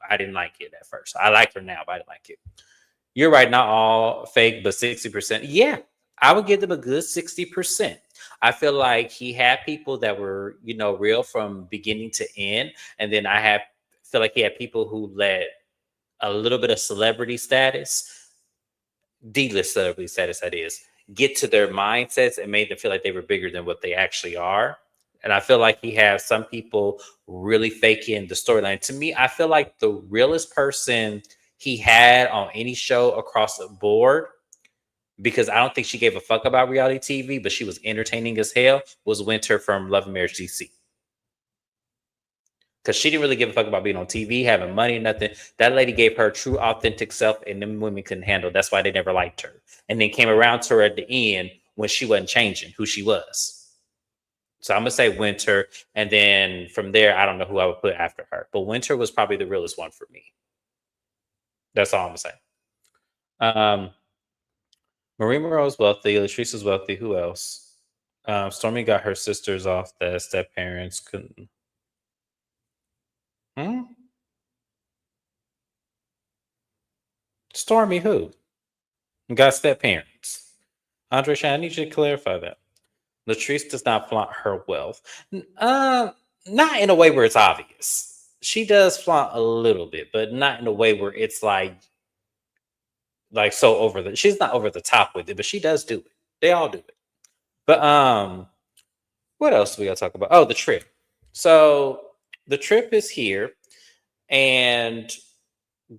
I didn't like it at first. I like her now, but I didn't like it. You're right, not all fake, but 60%. Yeah, I would give them a good 60%. I feel like he had people that were, real from beginning to end. And then feel like he had people who let a little bit of celebrity status, D-list celebrity status, that is, get to their mindsets and made them feel like they were bigger than what they actually are. And I feel like he has some people really faking the storyline. To me, I feel like the realest person he had on any show across the board, because I don't think she gave a fuck about reality TV, but she was entertaining as hell, was Winter from Love and Marriage DC. Because she didn't really give a fuck about being on TV, having money, nothing. That lady gave her true, authentic self, and them women couldn't handle. That's why they never liked her. And then came around to her at the end when she wasn't changing who she was. So I'm gonna say Winter, and then from there, I don't know who I would put after her. But Winter was probably the realest one for me. That's all I'm gonna say. Um, Marie Monroe's wealthy. Latrice is wealthy. Who else? Stormy got her sisters off the step parents couldn't. Hmm? Stormy who? Got step parents. Andre Shine, I need you to clarify that. Latrice does not flaunt her wealth. Not in a way where it's obvious. She does flaunt a little bit, but not in a way where it's like so over the. She's not over the top with it, but she does do it. They all do it. But what else do we got to talk about? Oh, the trip. So the trip is here, and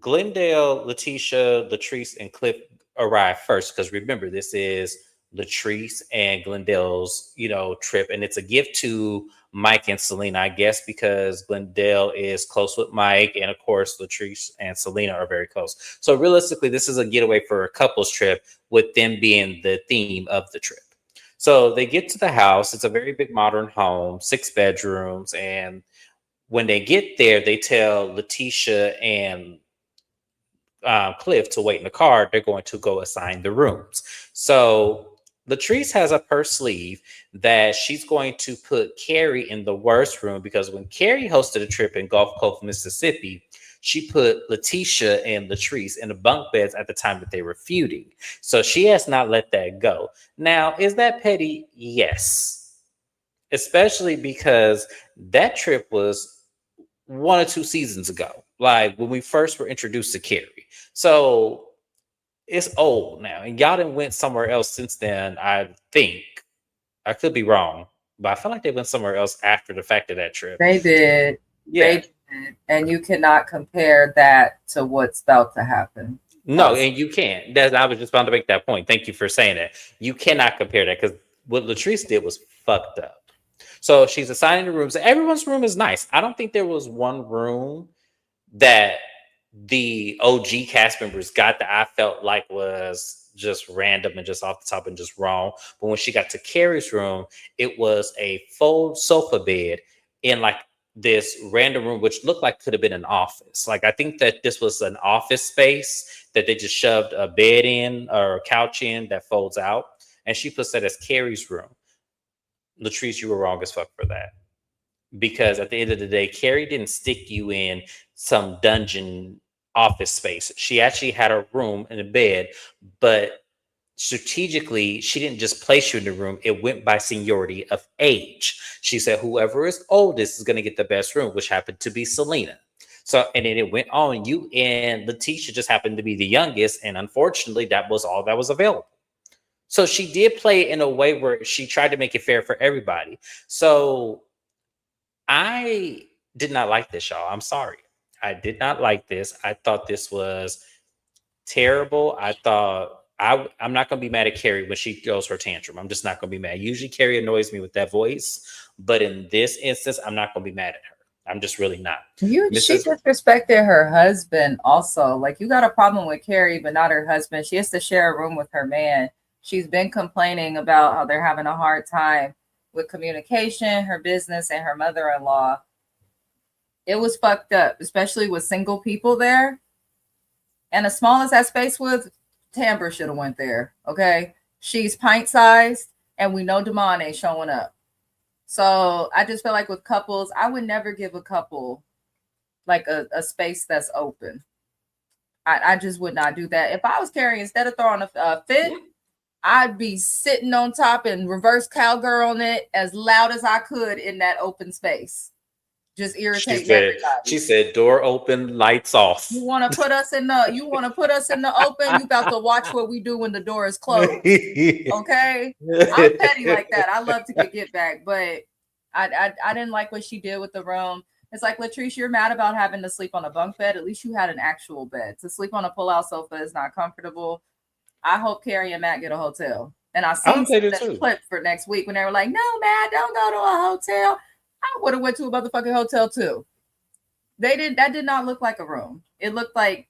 Glendale, Letitia, Latrice, and Cliff arrive first because remember, this is Latrice and Glendale's, trip, and it's a gift to Mike and Selena, I guess, because Glendale is close with Mike, and of course, Latrice and Selena are very close. So realistically, this is a getaway for a couples trip, with them being the theme of the trip. So they get to the house. It's a very big modern home, 6 bedrooms, and when they get there, they tell Letitia and Cliff to wait in the car. They're going to go assign the rooms. So Latrice has up her sleeve that she's going to put Carrie in the worst room, because when Carrie hosted a trip in Gulf Coast, Mississippi, she put Letitia and Latrice in the bunk beds at the time that they were feuding. So she has not let that go. Now, is that petty? Yes. Especially because that trip was 1 or 2 seasons ago, like when we first were introduced to Carrie. So it's old now, and y'all done went somewhere else since then. I think I could be wrong, but I feel like they went somewhere else after the fact of that trip. They did. Yeah, They did. And you cannot compare that to what's about to happen. no, and you can't. I was just about to make that point. Thank you for saying it. You cannot compare that, because what Latrice did was fucked up. So she's assigning the rooms. Everyone's room is nice. I don't think there was one room that the OG cast members got that I felt like was just random and just off the top and just wrong. But when she got to Carrie's room, it was a full sofa bed in like this random room, which looked like could have been an office. Like, I think that this was an office space that they just shoved a bed in or a couch in that folds out. And she puts that as Carrie's room. Latrice, you were wrong as fuck for that. Because at the end of the day, Carrie didn't stick you in some dungeon office space. She actually had a room and a bed, but strategically, she didn't just place you in the room. It went by seniority of age. She said, whoever is oldest is going to get the best room, which happened to be Selena. So, and then it went on. You and Letitia just happened to be the youngest. And unfortunately, that was all that was available. So she did play in a way where she tried to make it fair for everybody. So I did not like this, y'all. I'm sorry. I did not like this. I thought this was terrible. I'm not going to be mad at Carrie when she goes her tantrum. I'm just not going to be mad. Usually Carrie annoys me with that voice, but in this instance, I'm not going to be mad at her. I'm just really not. She disrespected her husband also. Like, you got a problem with Carrie, but not her husband. She has to share a room with her man. She's been complaining about how they're having a hard time with communication, her business, and her mother-in-law. It was fucked up, especially with single people there. And as small as that space was, Tamber should have went there, okay? She's pint-sized, and we know Damon ain't showing up. So I just feel like with couples, I would never give a couple like a space that's open. I just would not do that. If I was Carrie, instead of throwing a fit, I'd be sitting on top and reverse cowgirl on it as loud as I could in that open space, just irritating She everybody. said, door open, lights off. You want to put us in the open? You got to watch what we do when the door is closed. Okay, I'm petty like that. I love to get back, but I didn't like what she did with the room. It's like, Latrice, you're mad about having to sleep on a bunk bed. At least you had an actual bed. To sleep on a pull-out sofa is not comfortable. I hope Carrie and Matt get a hotel. And I I seen hope they do this too. clip for next week when they were like, "No, Matt, don't go to a hotel." I would have went to a motherfucking hotel too. They did. That did not look like a room. It looked like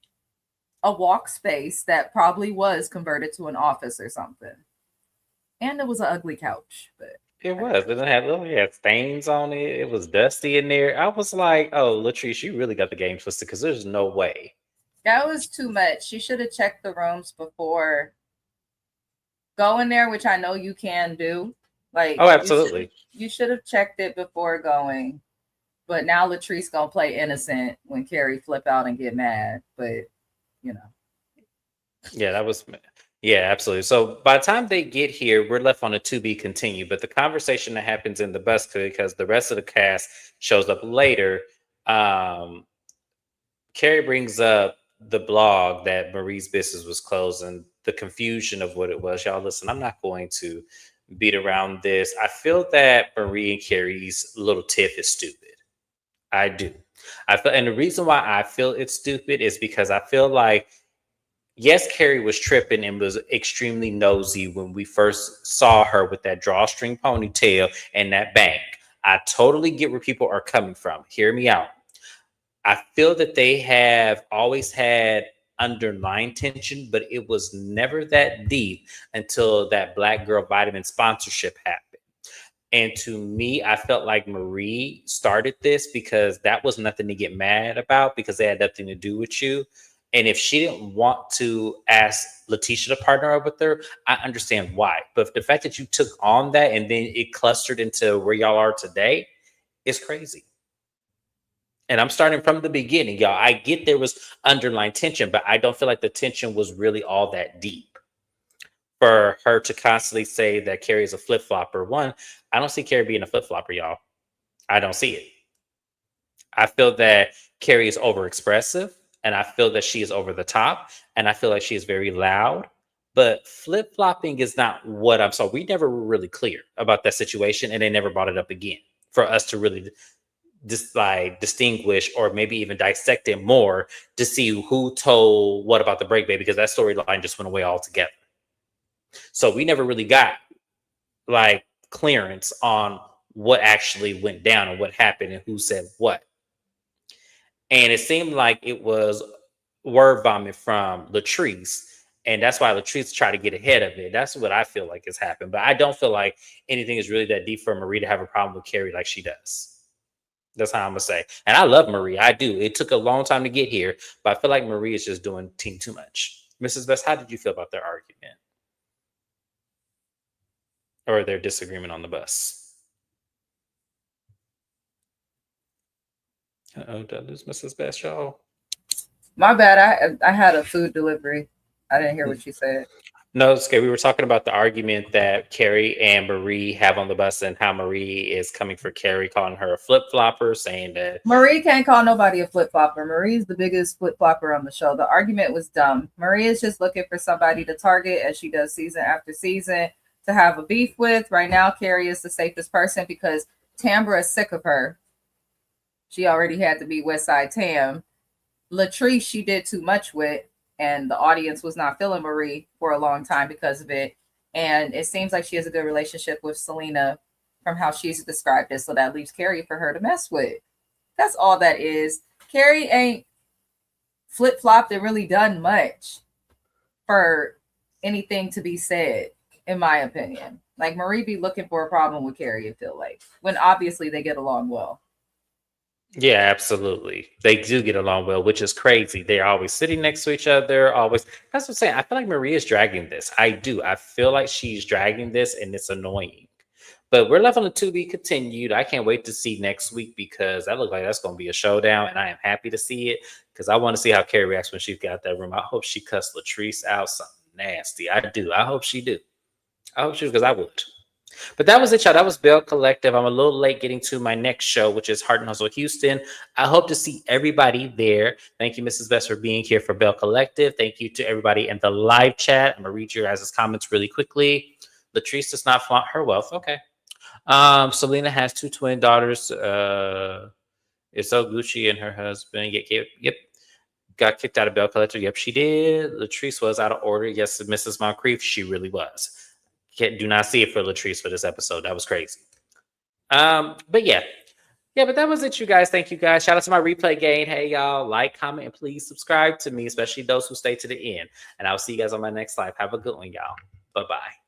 a walk space that probably was converted to an office or something. And it was an ugly couch, but It was. It had stains on it. It was dusty in there. I was like, oh, Latrice, you really got the game twisted because there's no way. that was too much. She should have checked the rooms before going there, which I know you can do. Like, Oh, absolutely. you should have checked it before going. But now Latrice gonna play innocent when Carrie flip out and get mad. But you know, Yeah, that was. Yeah, absolutely. So by the time they get here, we're left on a to be continued. But the conversation that happens in the bus, because the rest of the cast shows up later, um, Carrie brings up the blog that Marie's business was closed and the confusion of what it was. Y'all, listen, I'm not going to beat around this. I feel that Marie and Carrie's little tiff is stupid. I do. I feel, and the reason why I feel it's stupid is because I feel like, yes, Carrie was tripping and was extremely nosy when we first saw her with that drawstring ponytail and that bank. I totally get where people are coming from. Hear me out. I feel that they have always had underlying tension, but it was never that deep until that Black Girl Vitamin sponsorship happened. And to me, I felt like Marie started this because that was nothing to get mad about because they had nothing to do with you. And if she didn't want to ask Letitia to partner up with her, I understand why. But the fact that you took on that and then it clustered into where y'all are today is crazy. And I'm starting from the beginning, y'all. I get there was underlying tension, but I don't feel like the tension was really all that deep. For her to constantly say that Carrie is a flip flopper, one, I don't see Carrie being a flip flopper, y'all. I don't see it. I feel that Carrie is overexpressive, and I feel that she is over the top, and I feel like she is very loud. But flip flopping is not what I'm. So we never were really clear about that situation, and they never brought it up again for us to really distinguish or maybe even dissect it more to see who told what about the break baby, because that storyline just went away altogether. So we never really got like clearance on what actually went down and what happened and who said what. And it seemed like it was word vomit from Latrice. And that's why Latrice tried to get ahead of it. That's what I feel like has happened. But I don't feel like anything is really that deep for Marie to have a problem with Carrie like she does. That's how I'm gonna say. And I love Marie. I do. It took a long time to get here, but I feel like Marie is just doing team too much. Mrs. Best, how did you feel about their argument or their disagreement on the bus? Uh-oh, did I lose Mrs. Best, y'all? my bad. I had a food delivery. I didn't hear what you said. No, it's okay. We were talking about the argument that Carrie and Marie have on the bus and how Marie is coming for Carrie, calling her a flip flopper, saying that Marie can't call nobody a flip flopper. Marie's the biggest flip flopper on the show. The argument was dumb. Marie is just looking for somebody to target as she does season after season to have a beef with. Right now, Carrie is the safest person because Tambra is sick of her. She already had to be West Side Tam. Latrice, she did too much with, and the audience was not feeling Marie for a long time because of it. And it seems like she has a good relationship with Selena from how she's described it. So that leaves Carrie for her to mess with. That's all that is. Carrie ain't flip flopped and really done much for anything to be said, in my opinion. Like Marie be looking for a problem with Carrie, I feel like, when obviously they get along well. yeah, absolutely. They do get along well, which is crazy. They're always sitting next to each other, always. That's what I'm saying. I feel like Marie is dragging this. I do. I feel like she's dragging this and it's annoying. But we're left on the to be continued. I can't wait to see next week because that looks like that's going to be a showdown, and I am happy to see it because I want to see how Carrie reacts when she got that room. I hope she cussed Latrice out something nasty. I do. I hope she do. I hope she, because I would. But that was it, y'all. That was Belle Collective. I'm a little late getting to my next show, which is Heart and Hustle Houston. I hope to see everybody there. Thank you, Mrs. Best, for being here for Belle Collective. Thank you to everybody in the live chat. I'm going to read your guys' comments really quickly. Latrice does not flaunt her wealth. Okay. Selena has 2 twin daughters. It's so Gucci and her husband. Yep. Got kicked out of Belle Collector. Yep, she did. Latrice was out of order. Yes, Mrs. Moncrief, she really was. Do not see it for Latrice for this episode. That was crazy. But yeah. Yeah, but that was it, you guys. Thank you, guys. Shout out to my replay gang. Hey, y'all. Like, comment, and please subscribe to me, especially those who stay to the end. And I'll see you guys on my next live. Have a good one, y'all. Bye-bye.